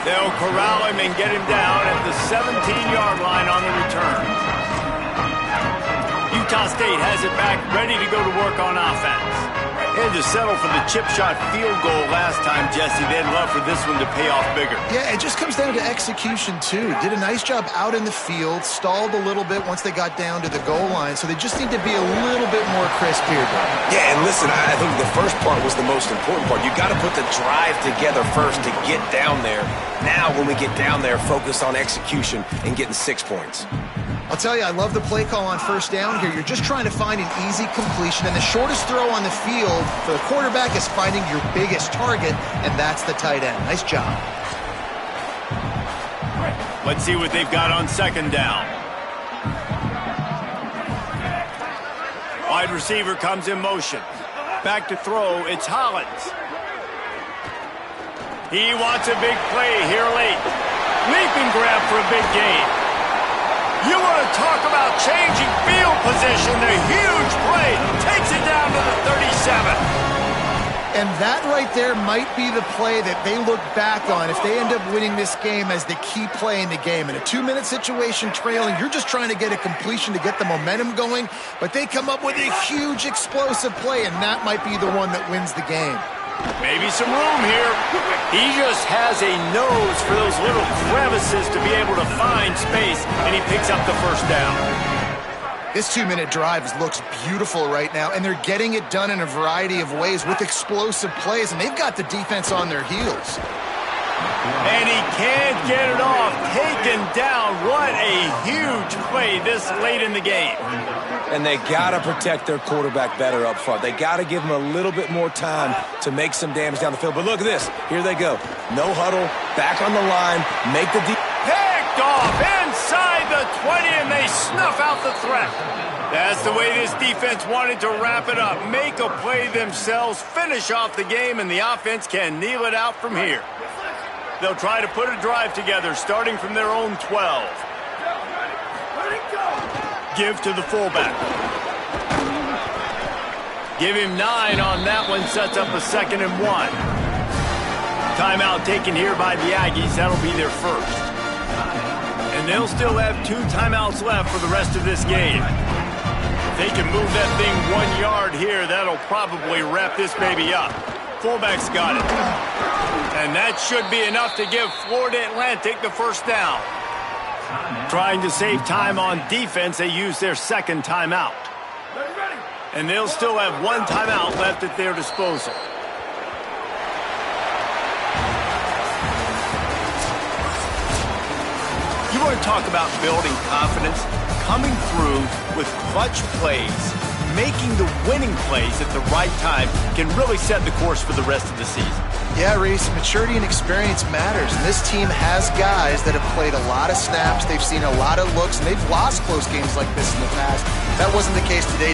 They'll corral him and get him down at the 17-yard line on the return. Utah State has it back, ready to go to work on offense. Had to settle for the chip shot field goal last time, Jesse. They'd love for this one to pay off bigger. Yeah, it just comes down to execution, too. Did a nice job out in the field, stalled a little bit once they got down to the goal line, so they just need to be a little bit more crisp here, though. Yeah, and listen, I think the first part was the most important part. You got to put the drive together first to get down there. Now, when we get down there, focus on execution and getting 6 points. I'll tell you, I love the play call on first down here. You're just trying to find an easy completion, and the shortest throw on the field for the quarterback is finding your biggest target, and that's the tight end. Nice job. Let's see what they've got on second down. Wide receiver comes in motion. Back to throw, it's Hollins. He wants a big play here late. Leaping grab for a big gain. You want to talk about changing field position. The huge play takes it down to the 37. And that right there might be the play that they look back on if they end up winning this game as the key play in the game. In a 2-minute situation trailing, you're just trying to get a completion to get the momentum going, but they come up with a huge explosive play, and that might be the one that wins the game. Maybe some room here. He just has a nose for those little crevices to be able to find space, and he picks up the first down. This 2-minute drive looks beautiful right now, and they're getting it done in a variety of ways with explosive plays, and they've got the defense on their heels. And he can't get it off. Taken down. What a huge play this late in the game. And they got to protect their quarterback better up front. They got to give him a little bit more time to make some damage down the field. But look at this. Here they go. No huddle. Back on the line. Make the picked off inside the 20, and they snuff out the threat. That's the way this defense wanted to wrap it up. Make a play themselves, finish off the game, and the offense can kneel it out from here. They'll try to put a drive together, starting from their own 12. Give to the fullback. Give him 9 on that one, sets up a 2nd and 1. Timeout taken here by the Aggies. That'll be their first. And they'll still have 2 timeouts left for the rest of this game. If they can move that thing 1 yard here, that'll probably wrap this baby up. Fullback's got it. And that should be enough to give Florida Atlantic the first down. Trying to save time on defense, they use their 2nd timeout. And they'll still have 1 timeout left at their disposal. You want to talk about building confidence? Coming through with clutch plays, making the winning plays at the right time can really set the course for the rest of the season. Yeah, Reese, maturity and experience matters, and this team has guys that have played a lot of snaps, they've seen a lot of looks, and they've lost close games like this in the past. That wasn't the case today.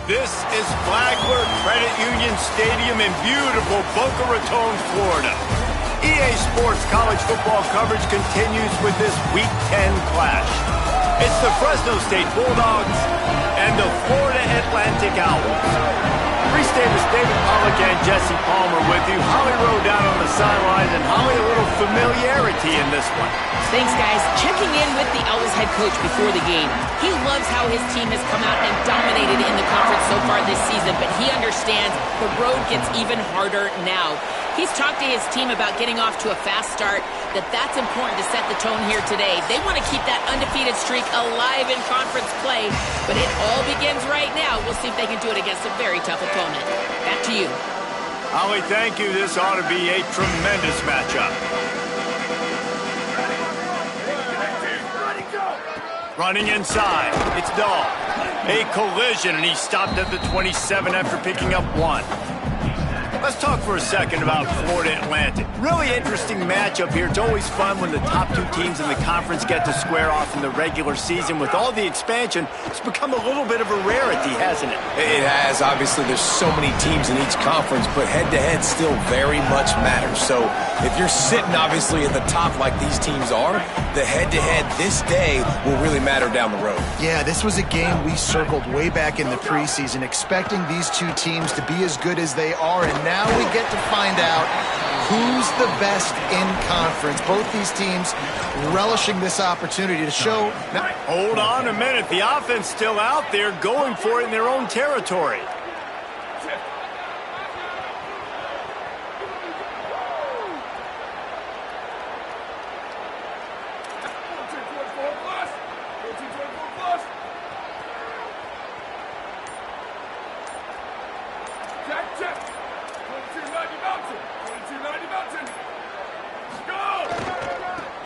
This is Flagler Credit Union Stadium in beautiful Boca Raton, Florida. EA Sports college football coverage continues with this Week 10 clash. It's the Fresno State Bulldogs and the Florida Atlantic Owls. Reese Davis, David Pollack, and Jesse Palmer with you. Holly Rowe down on the sidelines, and Holly, a little familiarity in this one. Thanks, guys. Checking in with the Owls head coach before the game. He loves how his team has come out and dominated in the conference so far this season, but he understands the road gets even harder now. He's talked to his team about getting off to a fast start, that's important to set the tone here today. They want to keep that undefeated streak alive in conference play, but it all begins right now. We'll see if they can do it against a very tough opponent. Back to you. Holly, thank you. This ought to be a tremendous matchup. Running inside, it's Dahl. A collision, and he stopped at the 27 after picking up 1. Let's talk for a second about Florida Atlantic. Really interesting matchup here. It's always fun when the top two teams in the conference get to square off in the regular season. With all the expansion, it's become a little bit of a rarity, hasn't it? It has. Obviously, there's so many teams in each conference, but head-to-head still very much matters. So if you're sitting, obviously, at the top like these teams are, the head-to-head this day will really matter down the road. Yeah, this was a game we circled way back in the preseason, expecting these two teams to be as good as they are, and now we get to find out who's the best in conference. Both these teams relishing this opportunity to show. Now, hold on a minute. The offense still out there going for it in their own territory.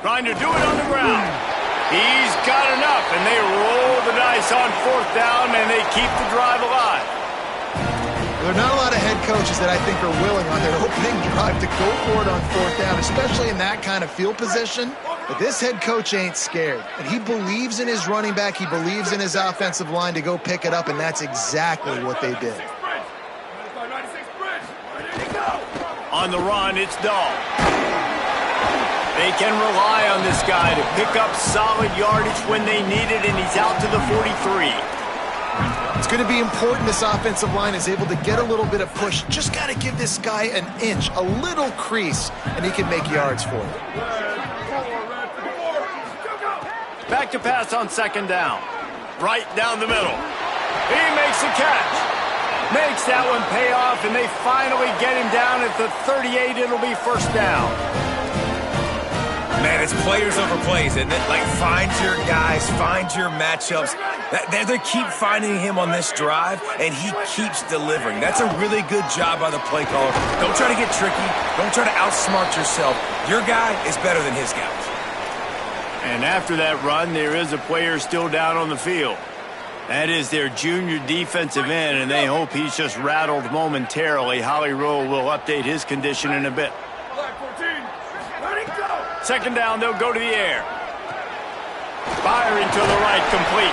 Trying to do it on the ground. He's got enough, and they roll the dice on 4th down, and they keep the drive alive. There are not a lot of head coaches that I think are willing on their opening drive to go for it on 4th down, especially in that kind of field position. But this head coach ain't scared, and he believes in his running back. He believes in his offensive line to go pick it up, and that's exactly what they did. On the run, it's Dahl. They can rely on this guy to pick up solid yardage when they need it, and he's out to the 43. It's going to be important this offensive line is able to get a little bit of push. Just got to give this guy an inch, a little crease, and he can make yards for it. Back to pass on 2nd down. Right down the middle. He makes the catch. Makes that one pay off, and they finally get him down at the 38. It'll be 1st down. Man, it's players over plays, isn't it? Like, find your guys, find your matchups. They keep finding him on this drive, and he keeps delivering. That's a really good job by the play caller. Don't try to get tricky. Don't try to outsmart yourself. Your guy is better than his guys. And after that run, there is a player still down on the field. That is their junior defensive end, and they hope he's just rattled momentarily. Holly Rowe will update his condition in a bit. 2nd down, they'll go to the air. Firing to the right, complete.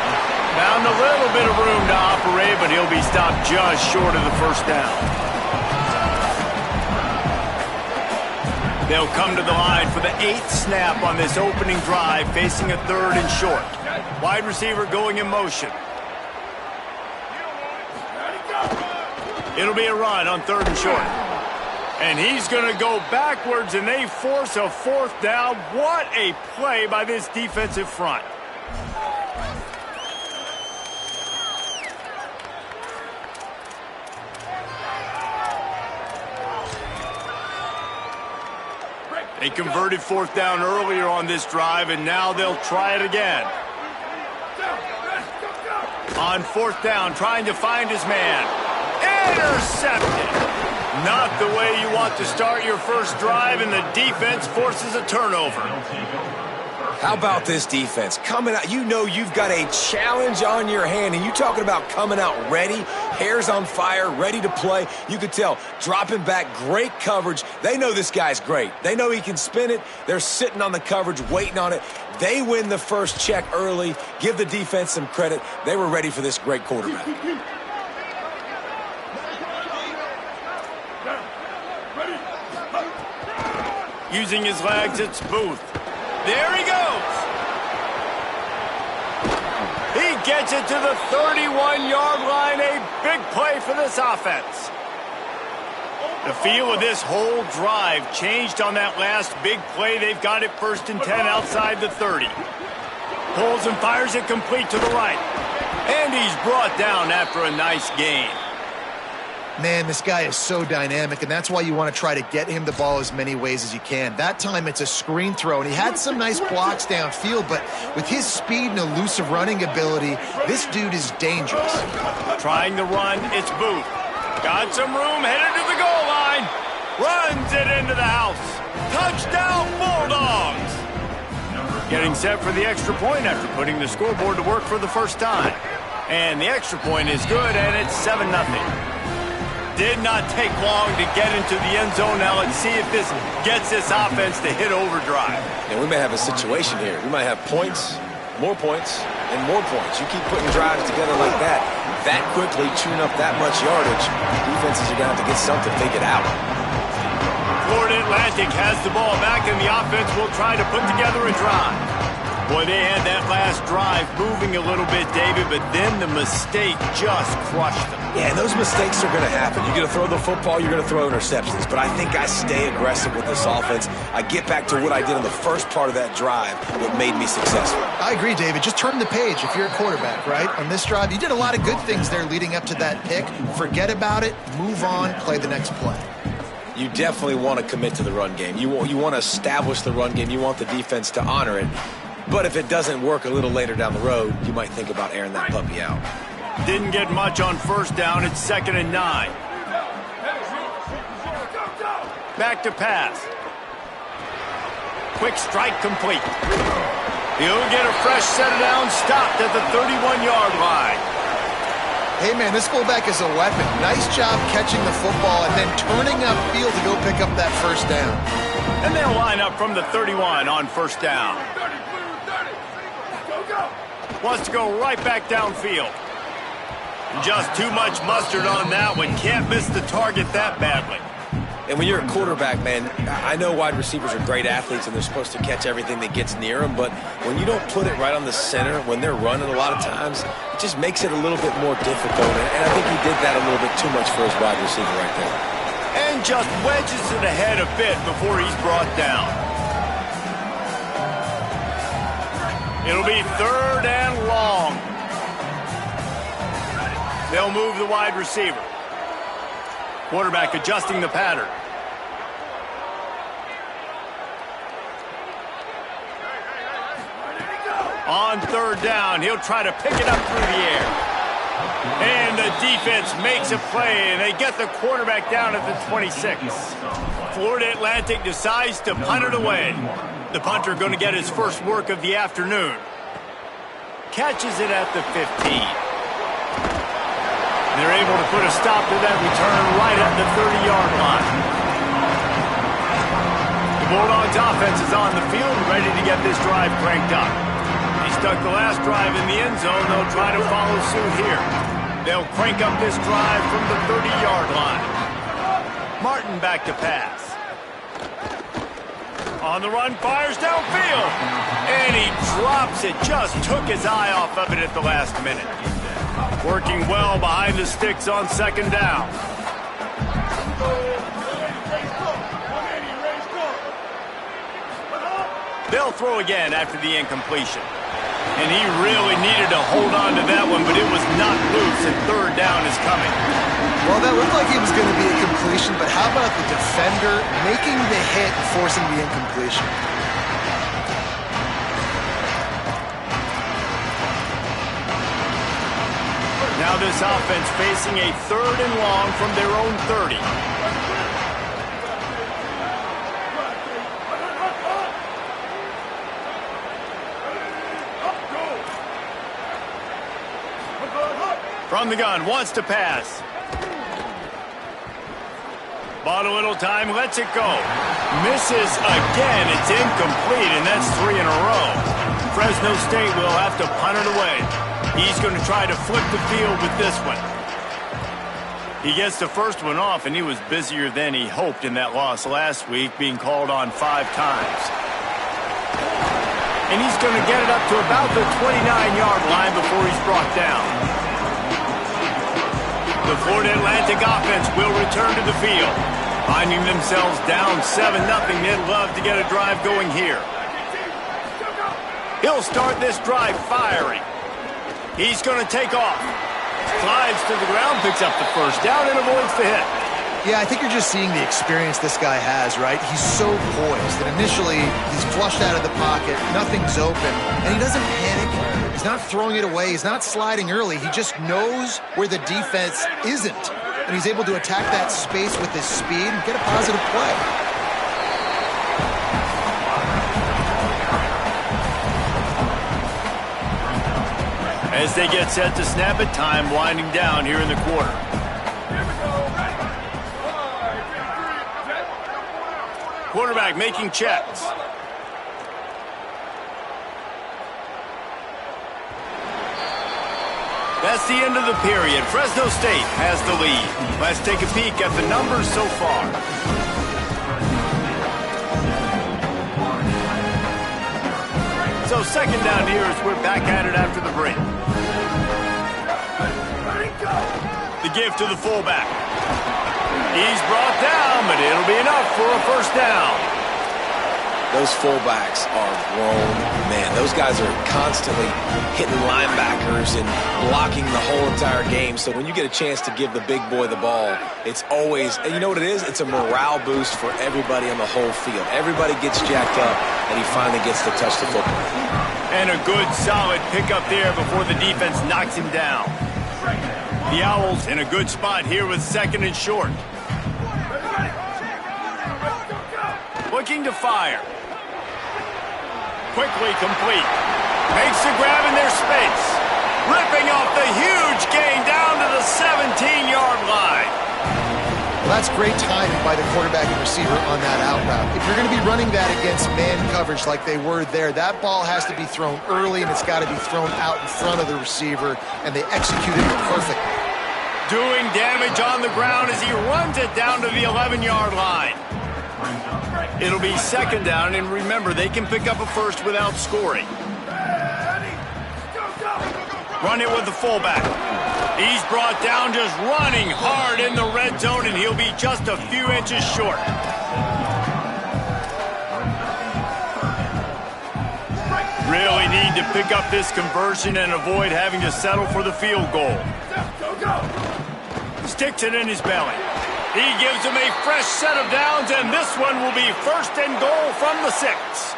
Found a little bit of room to operate, but he'll be stopped just short of the 1st down. They'll come to the line for the 8th snap on this opening drive, facing a 3rd and short. Wide receiver going in motion. It'll be a run on 3rd and short. And he's going to go backwards, and they force a 4th down. What a play by this defensive front. They converted 4th down earlier on this drive, and now they'll try it again. On 4th down, trying to find his man. Intercepted. Not the way you want to start your first drive, and the defense forces a turnover. How about this defense? Coming out, you know you've got a challenge on your hand, and you talking about coming out ready, hair's on fire, ready to play. You could tell, dropping back, great coverage. They know this guy's great. They know he can spin it. They're sitting on the coverage, waiting on it. They win the first check early. Give the defense some credit. They were ready for this great quarterback. Using his legs, it's Booth. There he goes. He gets it to the 31-yard line. A big play for this offense. The feel of this whole drive changed on that last big play. They've got it 1st and 10 outside the 30. Pulls and fires it complete to the right. And he's brought down after a nice gain. Man, this guy is so dynamic, and that's why you want to try to get him the ball as many ways as you can. That time it's a screen throw, and he had some nice blocks downfield, but with his speed and elusive running ability, this dude is dangerous. Trying the run, it's Booth. Got some room, headed to the goal line. Runs it into the house. Touchdown, Bulldogs! Getting set for the extra point after putting the scoreboard to work for the first time. And the extra point is good, and it's 7-0. Did not take long to get into the end zone. Now let's see if this gets this offense to hit overdrive. And we may have a situation here. We might have points, and more points. You keep putting drives together like that quickly, chewing up that much yardage, defenses are going to have to get something figured out. Florida Atlantic has the ball back, and the offense will try to put together a drive. Boy, they had that last drive moving a little bit, David, but then the mistake just crushed them. Yeah, and those mistakes are going to happen. You're going to throw the football, you're going to throw interceptions. But I think I stay aggressive with this offense. I get back to what I did in the first part of that drive that made me successful. I agree, David. Just turn the page if you're a quarterback, right? On this drive, you did a lot of good things there leading up to that pick. Forget about it, move on, play the next play. You definitely want to commit to the run game. You want to establish the run game. You want the defense to honor it. But if it doesn't work a little later down the road, you might think about airing that puppy out. Didn't get much on 1st down. It's 2nd and 9. Back to pass. Quick strike complete. He'll get a fresh set down, stopped at the 31-yard line. Hey, man, this fullback is a weapon. Nice job catching the football and then turning upfield to go pick up that 1st down. And they'll line up from the 31 on 1st down. Wants to go right back downfield. Just too much mustard on that one. Can't miss the target that badly. And when you're a quarterback, man, I know wide receivers are great athletes and they're supposed to catch everything that gets near them, but when you don't put it right on the center, when they're running a lot of times, it just makes it a little bit more difficult. And I think he did that a little bit too much for his wide receiver right there. And just wedges it ahead a bit before he's brought down. It'll be 3rd and long. They'll move the wide receiver. Quarterback adjusting the pattern. On 3rd down, he'll try to pick it up through the air. And the defense makes a play, and they get the quarterback down at the 26. Florida Atlantic decides to punt it away. The punter going to get his first work of the afternoon. Catches it at the 15. They're able to put a stop to that return right at the 30-yard line. The Bulldogs offense is on the field, ready to get this drive cranked up. They stuck the last drive in the end zone. They'll try to follow suit here. They'll crank up this drive from the 30-yard line. Martin back to pass. On the run, fires downfield. And he drops it. Just took his eye off of it at the last minute. Working well behind the sticks on 2nd down. They'll throw again after the incompletion. And he really needed to hold on to that one, but it was not loose, and 3rd down is coming. Well, that looked like it was going to be a completion, but how about the defender making the hit and forcing the incompletion? Now this offense facing a 3rd and long from their own 30. From the gun, wants to pass. Bought a little time, lets it go. Misses again, it's incomplete, and that's 3 in a row. Fresno State will have to punt it away. He's going to try to flip the field with this one. He gets the first one off, and he was busier than he hoped in that loss last week, being called on 5 times. And he's going to get it up to about the 29-yard line before he's brought down. The Florida Atlantic offense will return to the field. Finding themselves down 7-0, they'd love to get a drive going here. He'll start this drive firing. He's going to take off. Slides to the ground, picks up the first down, and avoids the hit. Yeah, I think you're just seeing the experience this guy has, right? He's so poised that initially he's flushed out of the pocket, nothing's open, and he doesn't panic. He's not throwing it away. He's not sliding early. He just knows where the defense isn't, and he's able to attack that space with his speed and get a positive play. As they get set to snap it, time winding down here in the quarter. Quarterback making checks. That's the end of the period. Fresno State has the lead. Let's take a peek at the numbers so far. So second down here as we're back at it after the break. The give to the fullback. He's brought down, but it'll be enough for a first down. Those fullbacks are grown men. Those guys are constantly hitting linebackers and blocking the whole entire game. So when you get a chance to give the big boy the ball, it's always, and you know what it is? It's a morale boost for everybody on the whole field. Everybody gets jacked up, and he finally gets to touch the football. And a good, solid pickup there before the defense knocks him down. The Owls in a good spot here with second and short. Looking to fire. Quickly complete. Makes the grab in their space. Ripping off the huge gain down to the 17-yard line. Well, that's great timing by the quarterback and receiver on that out route. If you're going to be running that against man coverage like they were there, that ball has to be thrown early, and it's got to be thrown out in front of the receiver, and they executed it perfectly. Doing damage on the ground as he runs it down to the 11-yard line. It'll be second down, and remember, they can pick up a first without scoring. Run it with the fullback. He's brought down just running hard in the red zone, and he'll be just a few inches short. Really need to pick up this conversion and avoid having to settle for the field goal. Sticks it in his belly. He gives him a fresh set of downs, and this one will be first and goal from the 6.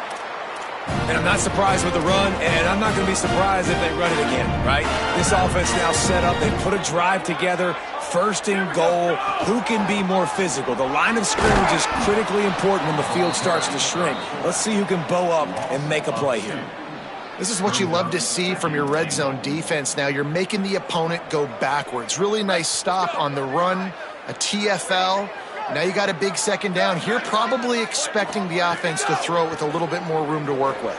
And I'm not surprised with the run, and I'm not going to be surprised if they run it again, right? This offense now set up. They put a drive together, first and goal. Who can be more physical? The line of scrimmage is critically important when the field starts to shrink. Let's see who can bow up and make a play here. This is what you love to see from your red zone defense now. You're making the opponent go backwards. Really nice stop on the run, a TFL. Now you got a big second down. Here probably expecting the offense to throw it with a little bit more room to work with.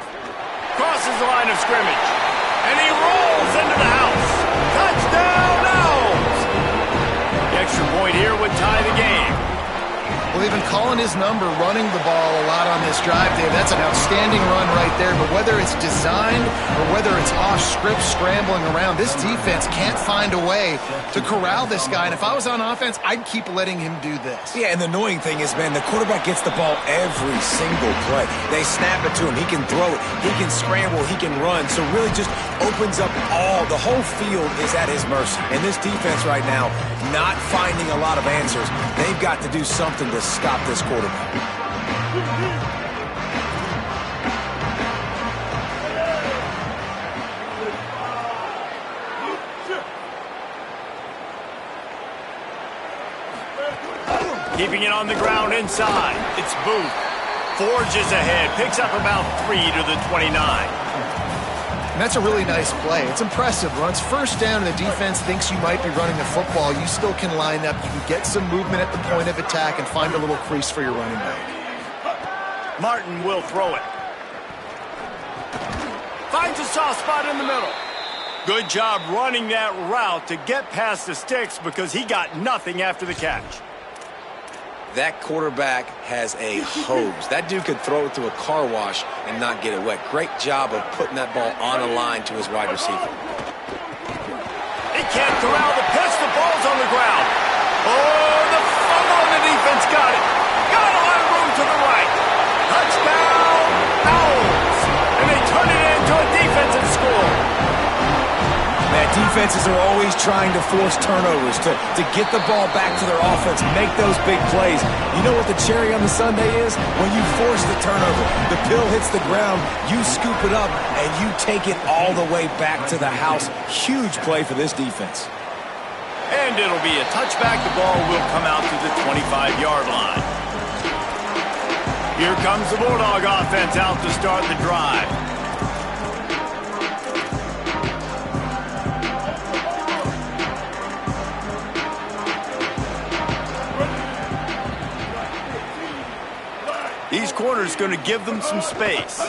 Crosses the line of scrimmage, and he rolls into the house. Touchdown, Owls! The extra point here would tie the game. Well, they've been calling his number, running the ball a lot on this drive, Dave. That's an outstanding run right there. But whether it's designed or whether it's off script, scrambling around, this defense can't find a way to corral this guy. And if I was on offense, I'd keep letting him do this. Yeah, and the annoying thing is, man, the quarterback gets the ball every single play. They snap it to him. He can throw it. He can scramble. He can run. So really just opens up the whole field is at his mercy. And this defense right now, not finding a lot of answers. They've got to do something to stop this quarterback. Keeping it on the ground inside. It's Booth. Forges ahead. Picks up about 3 to the 29. And that's a really nice play. It's impressive. Once first down and the defense thinks you might be running the football, you still can line up. You can get some movement at the point of attack and find a little crease for your running back. Martin will throw it. Finds a soft spot in the middle. Good job running that route to get past the sticks because he got nothing after the catch. That quarterback has a hose. That dude could throw it through a car wash and not get it wet. Great job of putting that ball on a line to his wide receiver. He can't corral the pitch. The ball's on the ground. Oh, the fumble on the defense got it. Got a lot of room to the right. Touchdown, Owls. And they turn it into a defensive score. Man, defenses are always trying to force turnovers to get the ball back to their offense, make those big plays. You know what the cherry on the sundae is? When you force the turnover, the pill hits the ground, you scoop it up, and you take it all the way back to the house. Huge play for this defense. And it'll be a touchback. The ball will come out to the 25-yard line. Here comes the Bulldog offense out to start the drive. These corners going to give them some space.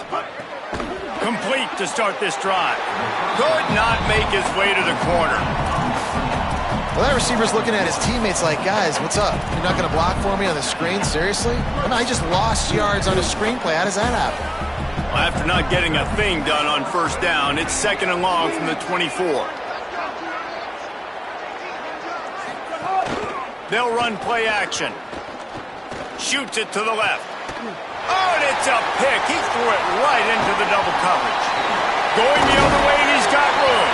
Complete to start this drive. Could not make his way to the corner. Well, that receiver's looking at his teammates like, guys, what's up? You're not going to block for me on the screen? Seriously? I mean, I just lost yards on a screenplay. How does that happen? Well, after not getting a thing done on first down, it's 2nd and long from the 24. They'll run play action. Shoots it to the left. Oh, and it's a pick. He threw it right into the double coverage. Going the other way, and he's got room.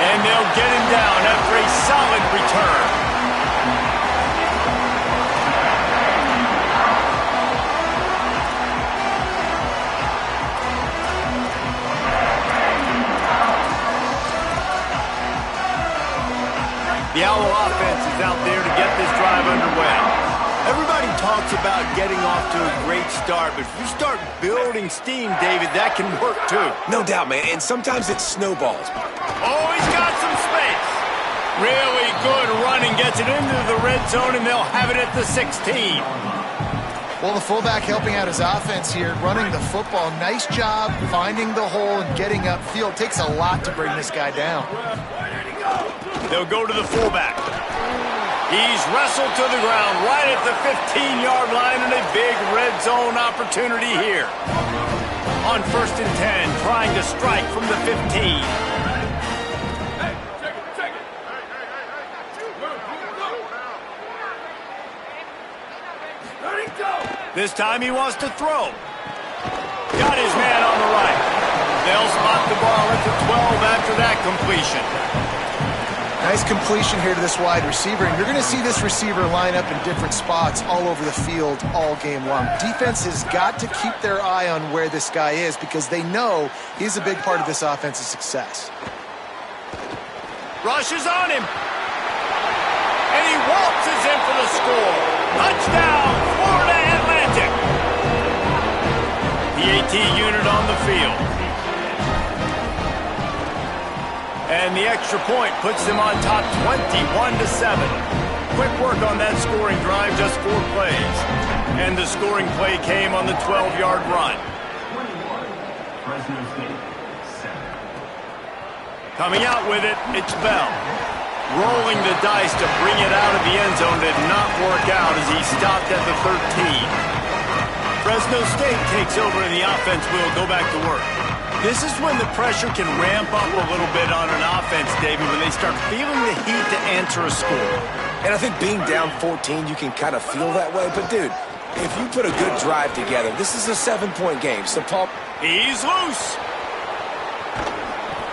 And they'll get him down after a solid return. The Owl offense is out there to get this drive underway. Everybody talks about getting off to a great start, but if you start building steam, David, that can work too. No doubt, man, and sometimes it snowballs. Oh, he's got some space. Really good running, gets it into the red zone, and they'll have it at the 16. Well, the fullback helping out his offense here, running the football. Nice job finding the hole and getting upfield. Takes a lot to bring this guy down. They'll go to the fullback. He's wrestled to the ground right at the 15-yard line, and a big red zone opportunity here. On 1st and 10, trying to strike from the 15. This time he wants to throw. Got his man on the right. They'll spot the ball at the 12 after that completion. Nice completion here to this wide receiver, and you're going to see this receiver line up in different spots all over the field all game long. Defense has got to keep their eye on where this guy is because they know he's a big part of this offense's success. Rushes on him. And he waltzes in for the score. Touchdown, Florida Atlantic. The AT unit on the field. And the extra point puts them on top 21-7. Quick work on that scoring drive, just 4 plays. And the scoring play came on the 12-yard run. Coming out with it, it's Bell. Rolling the dice to bring it out of the end zone did not work out as he stopped at the 13. Fresno State takes over and the offense will go back to work. This is when the pressure can ramp up a little bit on an offense, David, when they start feeling the heat to answer a score. And I think being down 14, you can kind of feel that way. But, dude, if you put a good drive together, this is a 7-point game. So, Paul... He's loose.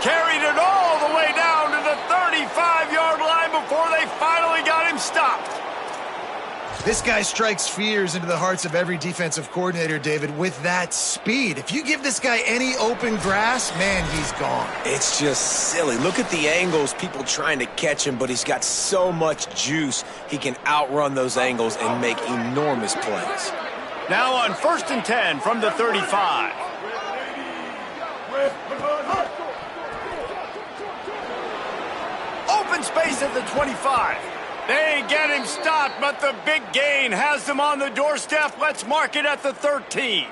Carried it all the way down to the 35-yard line before they finally got him stopped. This guy strikes fears into the hearts of every defensive coordinator, David, with that speed. If you give this guy any open grass, man, he's gone. It's just silly. Look at the angles, people trying to catch him, but he's got so much juice, he can outrun those angles and make enormous plays. Now on 1st and 10 from the 35. Open space at the 25. They get him stopped, but the big gain has them on the doorstep. Let's mark it at the 13.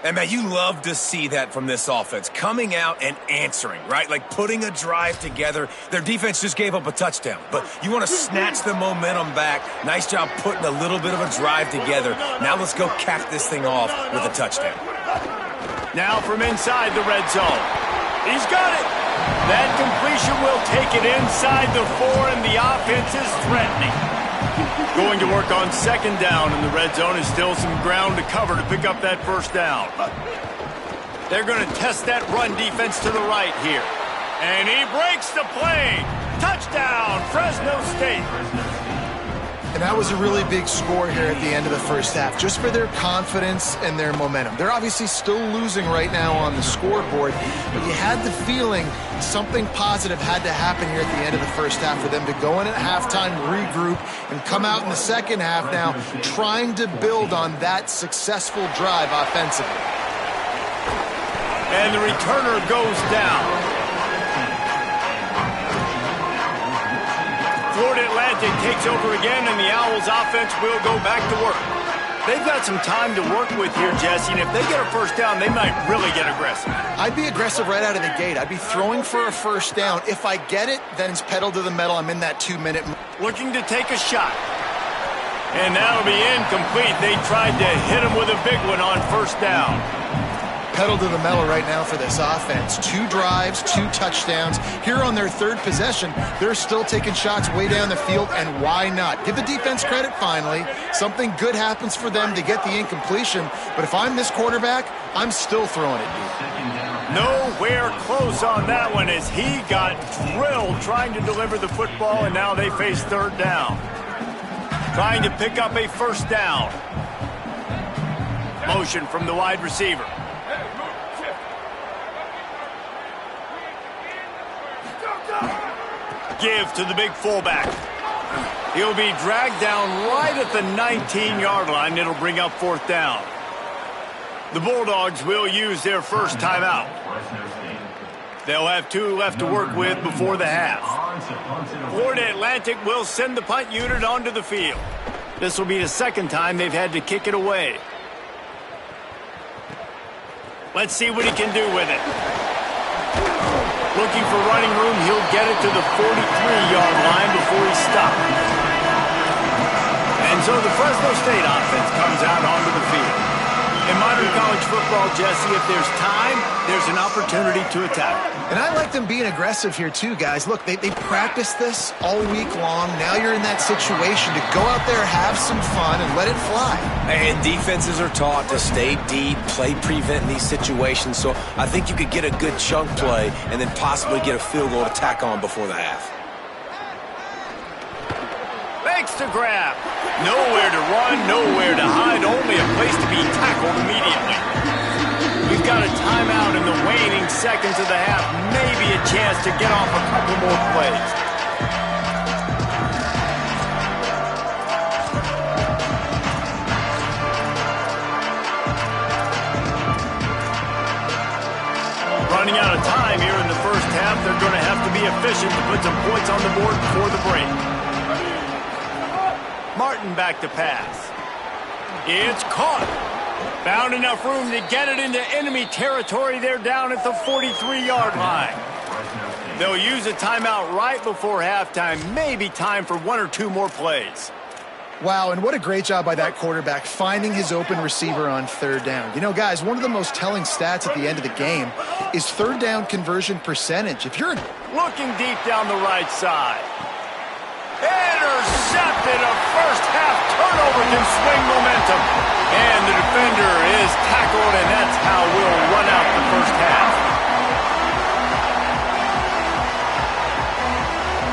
And, man, you love to see that from this offense, coming out and answering, right? Like putting a drive together. Their defense just gave up a touchdown, but you want to snatch the momentum back. Nice job putting a little bit of a drive together. Now let's go cap this thing off with a touchdown. Now from inside the red zone. He's got it. That completion will take it inside the 4, and the offense is threatening. Going to work on second down in the red zone. Is still some ground to cover to pick up that first down. They're going to test that run defense to the right here. And he breaks the play. Touchdown, Fresno State. And that was a really big score here at the end of the first half, just for their confidence and their momentum. They're obviously still losing right now on the scoreboard, but you had the feeling something positive had to happen here at the end of the first half for them to go in at halftime, regroup, and come out in the second half now trying to build on that successful drive offensively. And the returner goes down. Florida Atlantic takes over again, and the Owls offense will go back to work. They've got some time to work with here, Jesse, and if they get a first down, they might really get aggressive. I'd be aggressive right out of the gate. I'd be throwing for a first down. If I get it, then it's pedal to the metal. I'm in that 2-minute. Looking to take a shot. And that'll be incomplete. They tried to hit him with a big one on first down. Pedal to the metal right now for this offense. 2 drives, 2 touchdowns. Here on their third possession, they're still taking shots way down the field, and why not? Give the defense credit finally. Something good happens for them to get the incompletion, but if I'm this quarterback, I'm still throwing it deep. Nowhere close on that one as he got drilled trying to deliver the football, and now they face third down. Trying to pick up a first down. Motion from the wide receiver. Give to the big fullback. He'll be dragged down right at the 19-yard line. It'll bring up fourth down. The Bulldogs will use their first timeout. They'll have 2 left to work with before the half. Florida Atlantic will send the punt unit onto the field. This will be the second time they've had to kick it away. Let's see what he can do with it. Looking for running room, he'll get it to the 43-yard line before he stops. And so the Fresno State offense comes out onto the field. In modern college football, Jesse, if there's time, there's an opportunity to attack. And I like them being aggressive here too, guys. Look, they practiced this all week long. Now you're in that situation to go out there, have some fun, and let it fly. And defenses are taught to stay deep, play prevent in these situations. So I think you could get a good chunk play and then possibly get a field goal to tack on before the half. Thanks to grab. Nowhere to run, nowhere to hide, only a place to be tackled immediately. We've got a timeout in the waning seconds of the half. Maybe a chance to get off a couple more plays. Running out of time here in the first half. They're going to have to be efficient to put some points on the board before the break. Martin back to pass. It's caught. Found enough room to get it into enemy territory. They're down at the 43-yard line. They'll use a timeout right before halftime. Maybe time for 1 or 2 more plays. Wow, and what a great job by that quarterback finding his open receiver on third down. You know, guys, one of the most telling stats at the end of the game is third down conversion percentage. If you're looking deep down the right side. Intercepted. A first half turnover can swing momentum. And the defender is tackled, and that's how we'll run out the first half.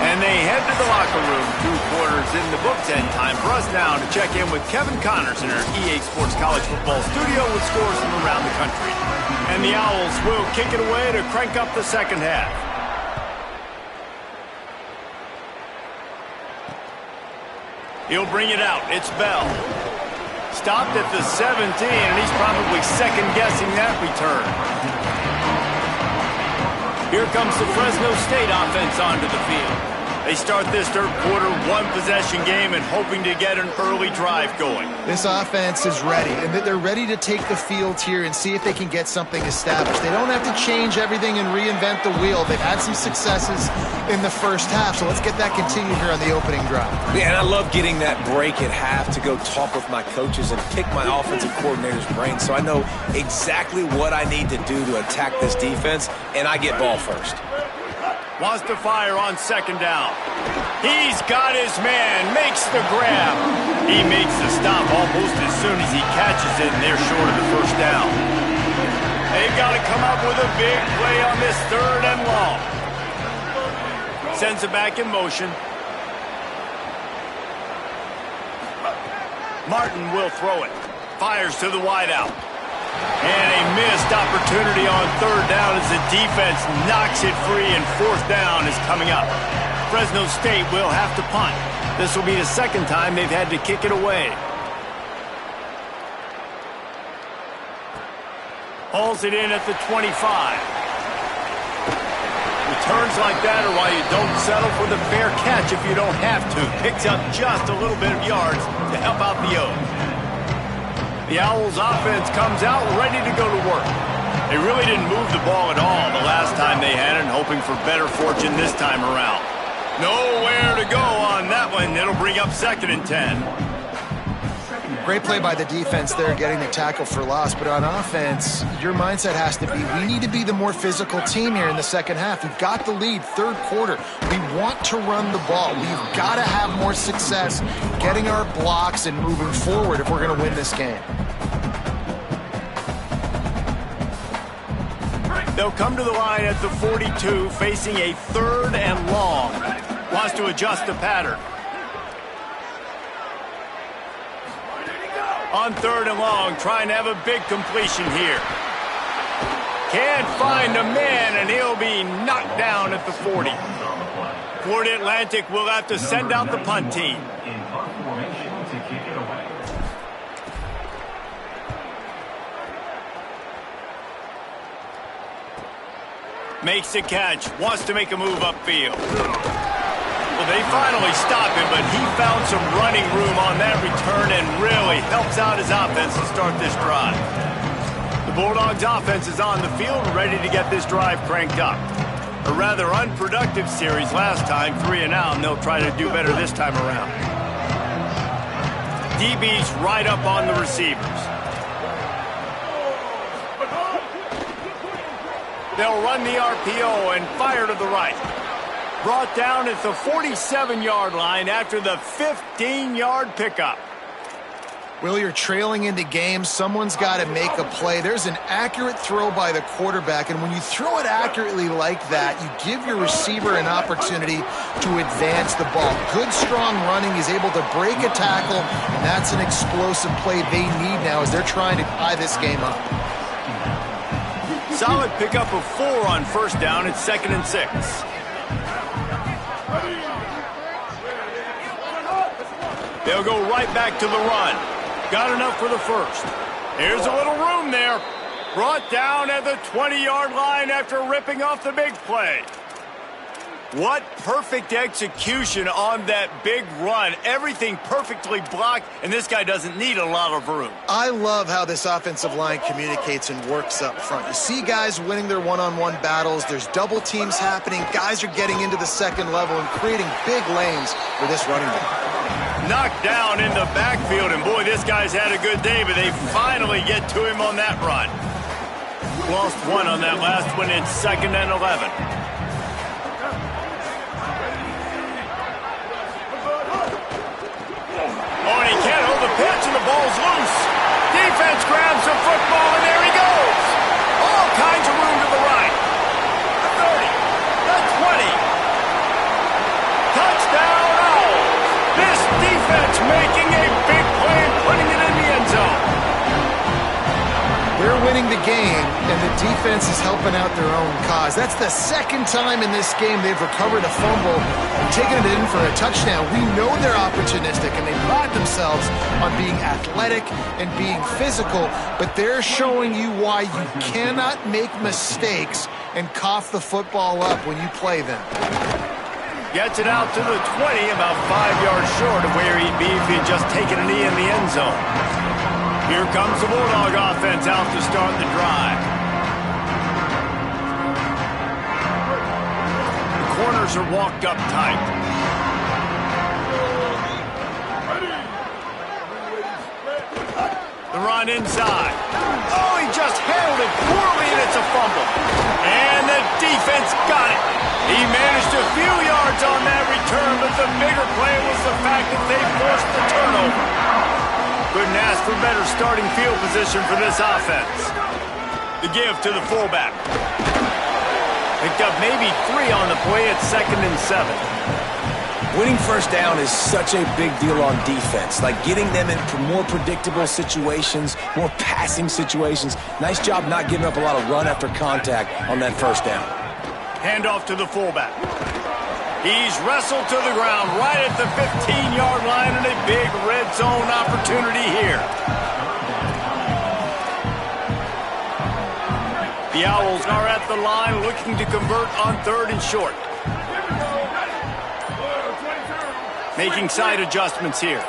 And they head to the locker room. 2 quarters in the books, and time for us now to check in with Kevin Connors in our EA Sports College Football studio with scores from around the country. And the Owls will kick it away to crank up the second half. He'll bring it out. It's Bell. Stopped at the 17, and he's probably second-guessing that return. Here comes the Fresno State offense onto the field. They start this third quarter one-possession game and hoping to get an early drive going. This offense is ready, and they're ready to take the field here and see if they can get something established. They don't have to change everything and reinvent the wheel. They've had some successes in the first half, so let's get that continued here on the opening drive. Yeah, and I love getting that break at half to go talk with my coaches and pick my offensive coordinator's brain so I know exactly what I need to do to attack this defense, and I get ball first. Wants to fire on second down. He's got his man, makes the grab. He makes the stop almost as soon as he catches it, and they're short of the first down. They've got to come up with a big play on this third and long. Sends it back in motion. Martin will throw it. Fires to the wideout. And a missed opportunity on third down as the defense knocks it free, and fourth down is coming up. Fresno State will have to punt. This will be the second time they've had to kick it away. Hauls it in at the 25. Returns like that are why you don't settle for the fair catch if you don't have to. Picks up just a little bit of yards to help out the O's. The Owls offense comes out ready to go to work. They really didn't move the ball at all the last time they had it, hoping for better fortune this time around. Nowhere to go on that one. It'll bring up 2nd and 10. Great play by the defense there, getting the tackle for loss. But on offense, your mindset has to be, we need to be the more physical team here in the second half. We've got the lead, third quarter. We want to run the ball. We've got to have more success getting our blocks and moving forward if we're going to win this game. They'll come to the line at the 42, facing a third and long. Wants to adjust the pattern. On third and long, trying to have a big completion here. Can't find a man, and he'll be knocked down at the 40. Florida Atlantic will have to send out the punt team. Makes the catch, wants to make a move upfield. Well, they finally stop him, but he found some running room on that return and really helps out his offense to start this drive. The Bulldogs' offense is on the field, ready to get this drive cranked up. A rather unproductive series last time, 3 and out, and they'll try to do better this time around. DB's right up on the receivers. They'll run the RPO and fire to the right. Brought down at the 47-yard line after the 15-yard pickup. Will, you're trailing into games. Someone's got to make a play. There's an accurate throw by the quarterback, and when you throw it accurately like that, you give your receiver an opportunity to advance the ball. Good, strong running. He's able to break a tackle, and that's an explosive play they need now as they're trying to tie this game up. Solid pickup of 4 on first down. It's 2nd and 6. They'll go right back to the run. Got enough for the first. Here's a little room there. Brought down at the 20-yard line after ripping off the big play. What perfect execution on that big run. Everything perfectly blocked, and this guy doesn't need a lot of room. I love how this offensive line communicates and works up front. You see guys winning their one-on-one battles. There's double teams happening. Guys are getting into the second level and creating big lanes for this running back. Knocked down in the backfield, and boy, this guy's had a good day, but they finally get to him on that run. Lost 1 on that last one. It's 2nd and 11. Oh, and he can't hold the pitch, and the ball's loose. Defense grabs the football, and there he goes. All kinds of room to the right. The 30, the 20. Touchdown, Owls. This defense making a big play and putting it in the end zone. They're winning the game, and the defense is helping out their own cause. That's the second time in this game they've recovered a fumble and taken it in for a touchdown. We know they're opportunistic, and they pride themselves on being athletic and being physical, but they're showing you why you cannot make mistakes and cough the football up when you play them. Gets it out to the 20, about 5 yards short of where he'd be if he had just taken a knee in the end zone. Here comes the Bulldog offense out to start the drive. The corners are walked up tight. The run inside. Oh, he just handled it poorly, and it's a fumble. And the defense got it. He managed a few yards on that return, but the bigger play was the fact that they forced the turnover. Couldn't ask for better starting field position for this offense. The give to the fullback. Picked up maybe 3 on the play at 2nd and 7. Winning first down is such a big deal on defense, like getting them in more predictable situations, more passing situations. Nice job not giving up a lot of run after contact on that first down. Handoff to the fullback. He's wrestled to the ground right at the 15-yard line and a big red zone opportunity here. The Owls are at the line looking to convert on 3rd and short. Making side adjustments here.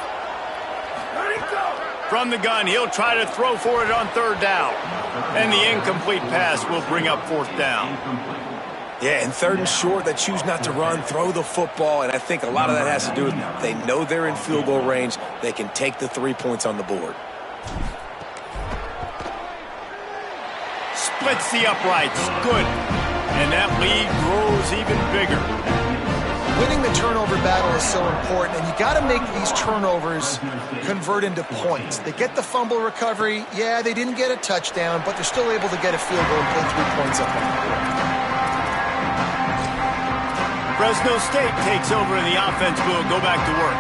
From the gun, he'll try to throw for it on 3rd down. And the incomplete pass will bring up 4th down. Yeah, and 3rd and short, they choose not to run, throw the football, and I think a lot of that has to do with they know they're in field goal range. They can take the 3 points on the board. Splits the uprights. Good. And that lead grows even bigger. Winning the turnover battle is so important, and you got to make these turnovers convert into points. They get the fumble recovery. Yeah, they didn't get a touchdown, but they're still able to get a field goal and put 3 points up on the board. Fresno State takes over and the offense will go back to work.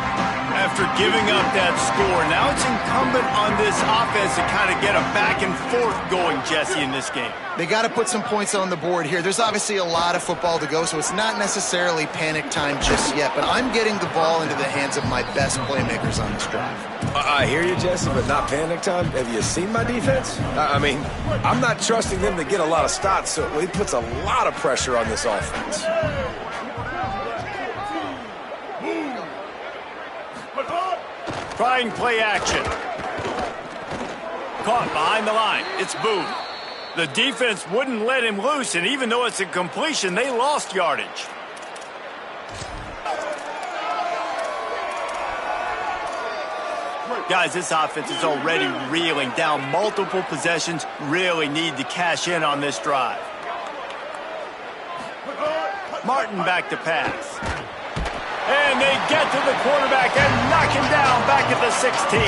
After giving up that score, now it's incumbent on this offense to kind of get a back and forth going, Jesse, in this game. They got to put some points on the board here. There's obviously a lot of football to go, so it's not necessarily panic time just yet, but I'm getting the ball into the hands of my best playmakers on this drive. I hear you, Jesse, but not panic time. Have you seen my defense? I mean, I'm not trusting them to get a lot of stops, so it puts a lot of pressure on this offense. Trying play action. Caught behind the line. It's Booth. The defense wouldn't let him loose, and even though it's a completion, they lost yardage. Guys, this offense is already reeling down multiple possessions. Really need to cash in on this drive. Martin back to pass. And they get to the quarterback and knock him down back at the 16.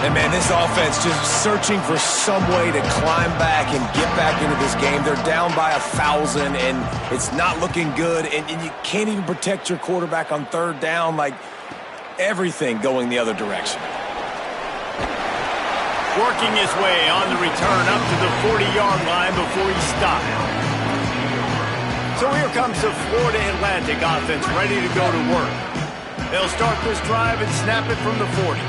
And, man, this offense just searching for some way to climb back and get back into this game. They're down by 1,000, and it's not looking good. And you can't even protect your quarterback on 3rd down. Like, everything going the other direction. Working his way on the return up to the 40-yard line before he stopped. So here comes the Florida Atlantic offense ready to go to work. They'll start this drive and snap it from the 40.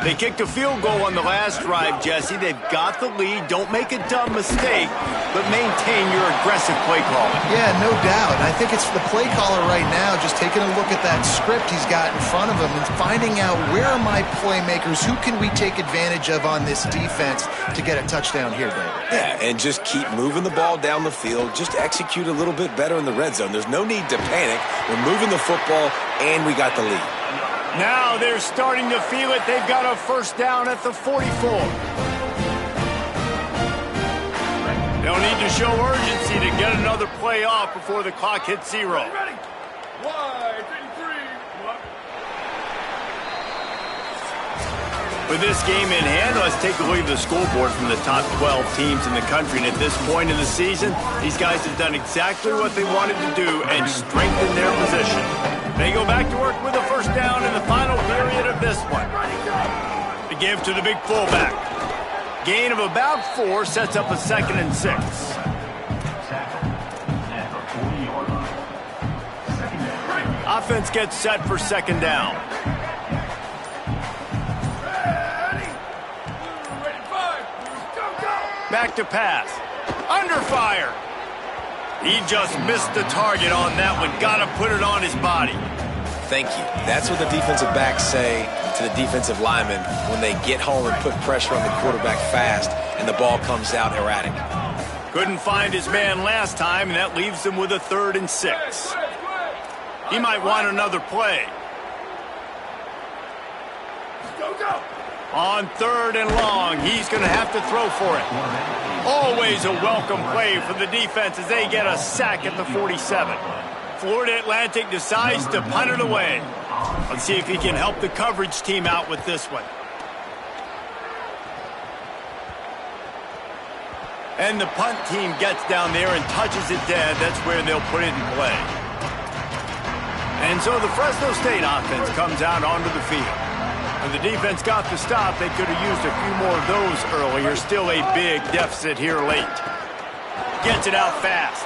They kicked a field goal on the last drive, Jesse. They've got the lead. Don't make a dumb mistake, but maintain your aggressive play calling. Yeah, no doubt. I think it's the play caller right now just taking a look at that script he's got in front of him and finding out where are my playmakers, who can we take advantage of on this defense to get a touchdown here, David. Yeah, and just keep moving the ball down the field. Just execute a little bit better in the red zone. There's no need to panic. We're moving the football, and we got the lead. Now they're starting to feel it. They've got a first down at the 44. They'll need to show urgency to get another play off before the clock hits 0. Ready? Wide, 3. With this game in hand, let's take a look at the scoreboard from the top 12 teams in the country. And at this point in the season, these guys have done exactly what they wanted to do and strengthen their position. They go back to work with a first down in the final period of this one. The give to the big fullback. Gain of about 4 sets up a 2nd and 6. Offense gets set for 2nd down. Back to pass. Under fire. He just missed the target on that one. Got to put it on his body. Thank you. That's what the defensive backs say to the defensive linemen when they get home and put pressure on the quarterback fast and the ball comes out erratic. Couldn't find his man last time, and that leaves him with a 3rd and 6. He might want another play. Go. On 3rd and long, he's going to have to throw for it. Always a welcome play for the defense as they get a sack at the 47. Florida Atlantic decides to punt it away. Let's see if he can help the coverage team out with this one. And the punt team gets down there and touches it dead. That's where they'll put it in play. And so the Fresno State offense comes out onto the field. When the defense got the stop, they could have used a few more of those earlier. Still a big deficit here late. Gets it out fast.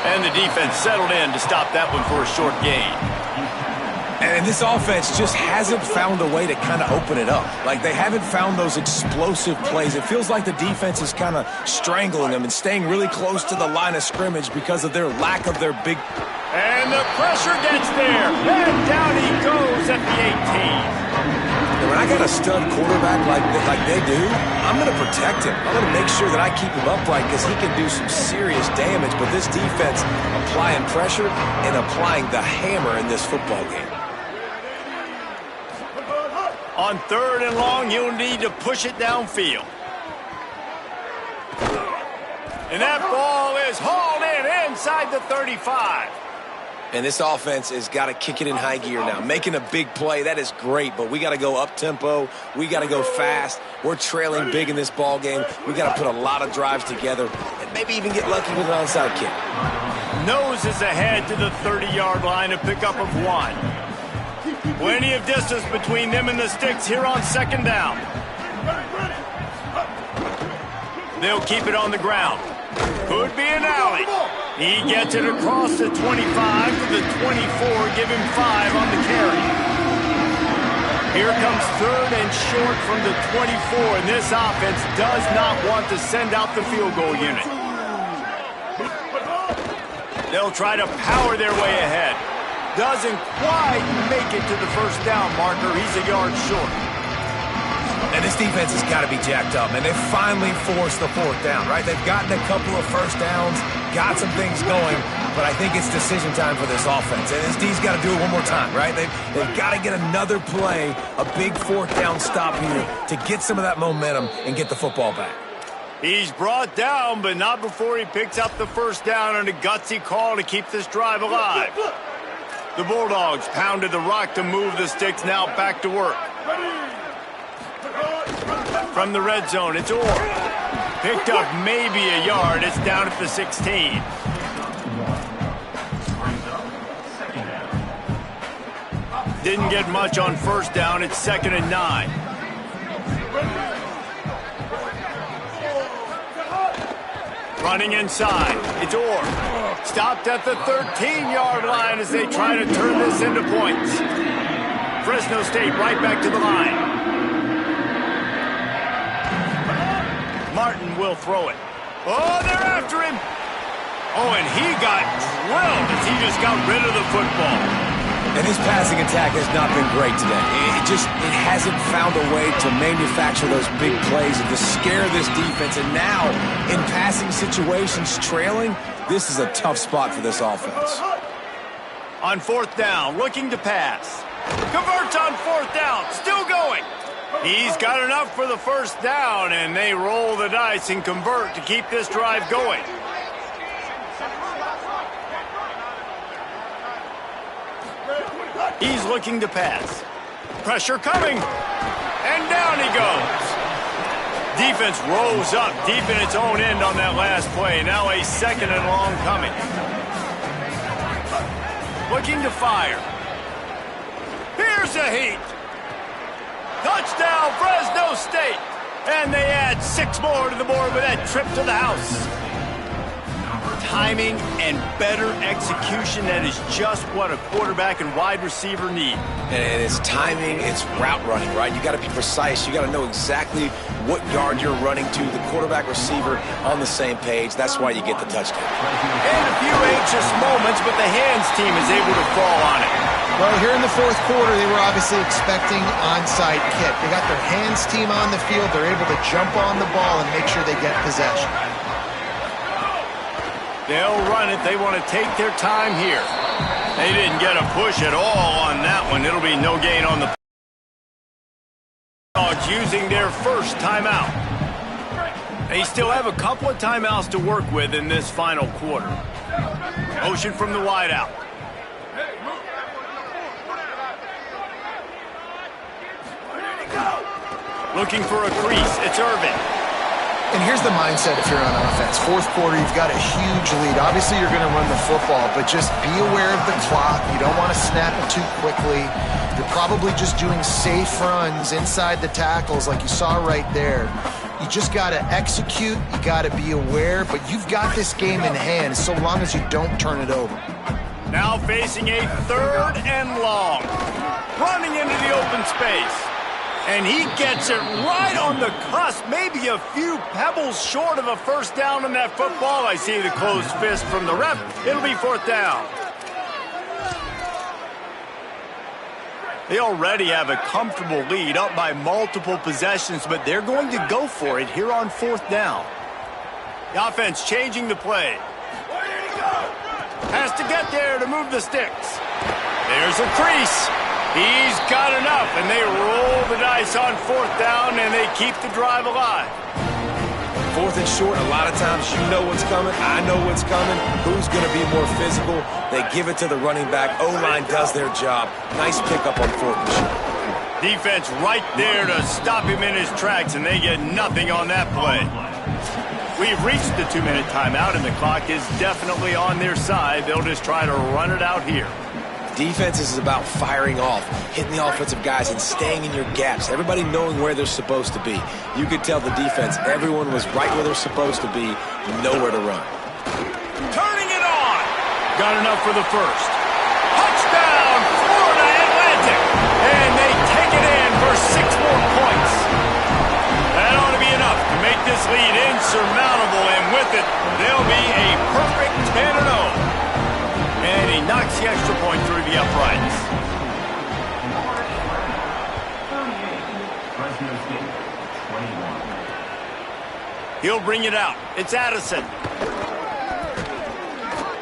And the defense settled in to stop that one for a short gain. And this offense just hasn't found a way to kind of open it up. Like, they haven't found those explosive plays. It feels like the defense is kind of strangling them and staying really close to the line of scrimmage because of their lack of their big... And the pressure gets there. And down he goes at the 18. When I got a stud quarterback like they do, I'm going to protect him. I'm going to make sure that I keep him upright because he can do some serious damage. But this defense applying pressure and applying the hammer in this football game. On 3rd and long, you'll need to push it downfield. And that ball is hauled in inside the 35. And this offense has got to kick it in high gear now. Making a big play, that is great, but we got to go up-tempo. We got to go fast. We're trailing big in this ball game. We got to put a lot of drives together and maybe even get lucky with an onside kick. Noses ahead to the 30-yard line, a pickup of 1. Plenty of distance between them and the sticks here on 2nd down. They'll keep it on the ground. Could be an alley. He gets it across the 25 to the 24. Give him 5 on the carry. Here comes 3rd and short from the 24, and this offense does not want to send out the field goal unit. They'll try to power their way ahead. Doesn't quite make it to the 1st down marker. He's a yard short. And this defense has got to be jacked up, and they finally forced the 4th down, right? They've gotten a couple of 1st downs, got some things going, but I think it's decision time for this offense. And this D's got to do it one more time, right? They've got to get another play, a big 4th down stop here to get some of that momentum and get the football back. He's brought down, but not before he picks up the 1st down and a gutsy call to keep this drive alive. The Bulldogs pounded the rock to move the sticks, now back to work. From the red zone, it's Orr. Picked up maybe a yard. It's down at the 16. Didn't get much on 1st down. It's 2nd and 9. Running inside, it's Orr. Stopped at the 13-yard line as they try to turn this into points. Fresno State right back to the line. Martin will throw it. Oh, they're after him. Oh, and he got drilled as he just got rid of the football. And his passing attack has not been great today. It hasn't found a way to manufacture those big plays and to scare this defense. And now, in passing situations, trailing, this is a tough spot for this offense. On 4th down, looking to pass. Converts on 4th down, still going. He's got enough for the 1st down, and they roll the dice and convert to keep this drive going. He's looking to pass. Pressure coming. And down he goes. Defense rose up deep in its own end on that last play. Now a 2nd and long coming. Looking to fire. Here's a heat. Touchdown, Fresno State. And they add 6 more to the board with that trip to the house. timing and better execution. That is just what a quarterback and wide receiver need. And it's timing, it's route running, right? You got to be precise. You got to know exactly what yard you're running to. The quarterback receiver on the same page. That's why you get the touchdown. And a few anxious moments, but the hands team is able to fall on it. Well, here in the fourth quarter, they were obviously expecting onside kick. They got their hands team on the field. They're able to jump on the ball and make sure they get possession. They'll run it. They want to take their time here. They didn't get a push at all on that one. It'll be no gain on the Dogs using their first timeout. They still have a couple of timeouts to work with in this final quarter. Motion from the wide out. Looking for a crease. It's Irvin. And here's the mindset if you're on offense. Fourth quarter, you've got a huge lead. Obviously, you're going to run the football, but just be aware of the clock. You don't want to snap it too quickly. You're probably just doing safe runs inside the tackles like you saw right there. You just got to execute. You got to be aware, but you've got this game in hand so long as you don't turn it over. Now facing a 3rd and long. Running into the open space. And he gets it right on the cusp, maybe a few pebbles short of a first down on that football. I see the closed fist from the ref. It'll be 4th down. They already have a comfortable lead, up by multiple possessions, but they're going to go for it here on 4th down. The offense changing the play. Has to get there to move the sticks. There's a crease. He's got enough, and they roll the dice on 4th down, and they keep the drive alive. 4th and short, a lot of times you know what's coming. I know what's coming. Who's going to be more physical? They give it to the running back. O-line does their job. Nice pickup on 4th and short. Defense right there to stop him in his tracks, and they get nothing on that play. We've reached the 2-minute timeout, and the clock is definitely on their side. They'll just try to run it out here. Defense is about firing off, hitting the offensive guys, and staying in your gaps. Everybody knowing where they're supposed to be. You could tell the defense, everyone was right where they're supposed to be, nowhere to run. Turning it on. Got enough for the first. Touchdown, Florida Atlantic. And they take it in for 6 more points. That ought to be enough to make this lead insurmountable, and with it, they'll be a perfect 10-0. And he knocks the extra point through the uprights. He'll bring it out. It's Addison.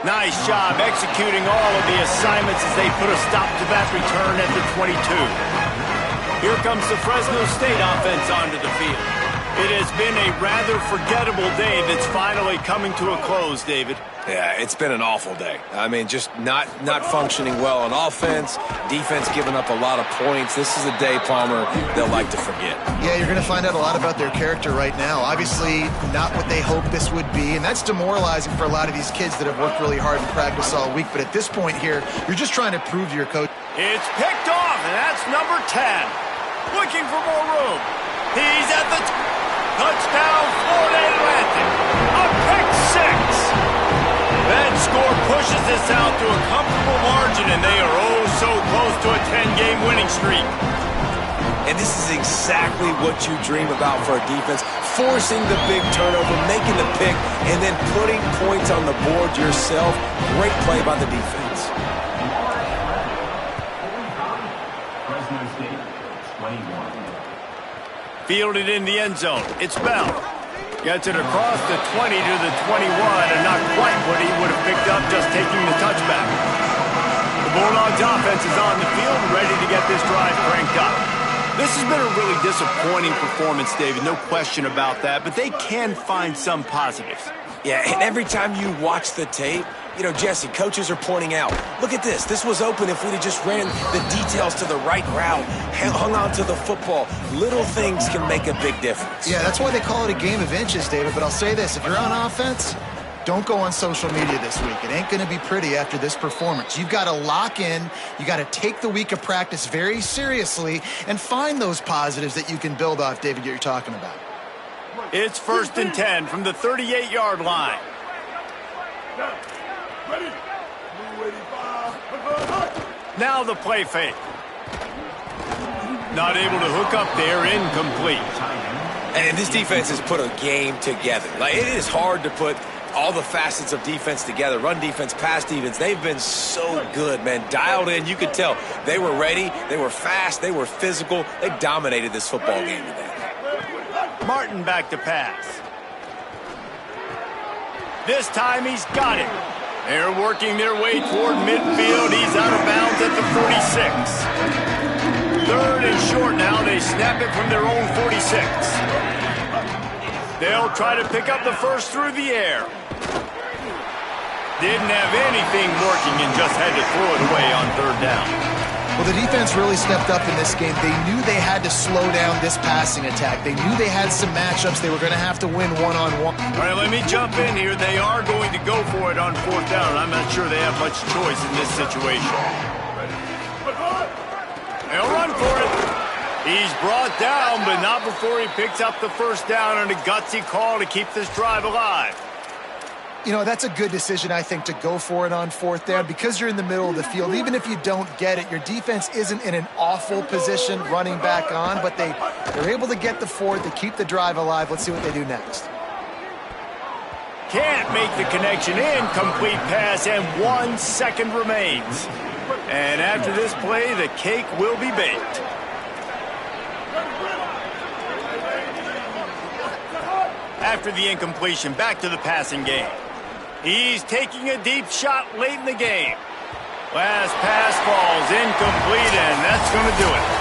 Nice job executing all of the assignments as they put a stop to that return at the 22. Here comes the Fresno State offense onto the field. It has been a rather forgettable day that's finally coming to a close, David. Yeah, it's been an awful day. I mean, just not functioning well on offense, defense giving up a lot of points. This is a day, Palmer, they'll like to forget. Yeah, you're going to find out a lot about their character right now. Obviously, not what they hoped this would be, and that's demoralizing for a lot of these kids that have worked really hard in practice all week. But at this point here, you're just trying to prove to your coach. It's picked off, and that's number 10. Looking for more room. He's at the touchdown, Florida Atlantic. A pick 6. That score pushes this out to a comfortable margin, and they are oh so close to a 10-game winning streak. And this is exactly what you dream about for a defense, forcing the big turnover, making the pick, and then putting points on the board yourself. Great play by the defense. Fielded in the end zone. It's Bell. Gets it across the 20 to the 21, and not quite what he would have picked up just taking the touchback. The Bulldogs offense is on the field, ready to get this drive cranked up. This has been a really disappointing performance, David, no question about that, but they can find some positives. Yeah, and every time you watch the tape, you know, Jesse, coaches are pointing out, look at this. This was open if we'd have just ran the details to the right route, hung on to the football. Little things can make a big difference. Yeah, that's why they call it a game of inches, David. But I'll say this, if you're on offense, don't go on social media this week. It ain't going to be pretty after this performance. You've got to lock in. You got to take the week of practice very seriously and find those positives that you can build off, David, that you're talking about. It's 1st and 10 from the 38-yard line. Ready? Move 85. Now the play fake. Not able to hook up there, incomplete. And this defense has put a game together. Like, it is hard to put all the facets of defense together. Run defense, pass defense. They've been so good, man. Dialed in. You could tell they were ready. They were fast. They were physical. They dominated this football game today. Martin back to pass. This time he's got it. They're working their way toward midfield. He's out of bounds at the 46. Third and short now. They snap it from their own 46. They'll try to pick up the first through the air. Didn't have anything working and just had to throw it away on third down. Well, the defense really stepped up in this game. They knew they had to slow down this passing attack. They knew they had some matchups they were going to have to win one-on-one. All right, let me jump in here. They are going to go for it on fourth down. I'm not sure they have much choice in this situation. They'll run for it. He's brought down, but not before he picks up the first down on a gutsy call to keep this drive alive. You know, that's a good decision, I think, to go for it on fourth down because you're in the middle of the field. Even if you don't get it, your defense isn't in an awful position running back on, but they're able to get the fourth to keep the drive alive. Let's see what they do next. Can't make the connection. Incomplete pass, and 1 second remains. And after this play, the cake will be baked. After the incompletion, back to the passing game. He's taking a deep shot late in the game. Last pass falls incomplete, and that's going to do it.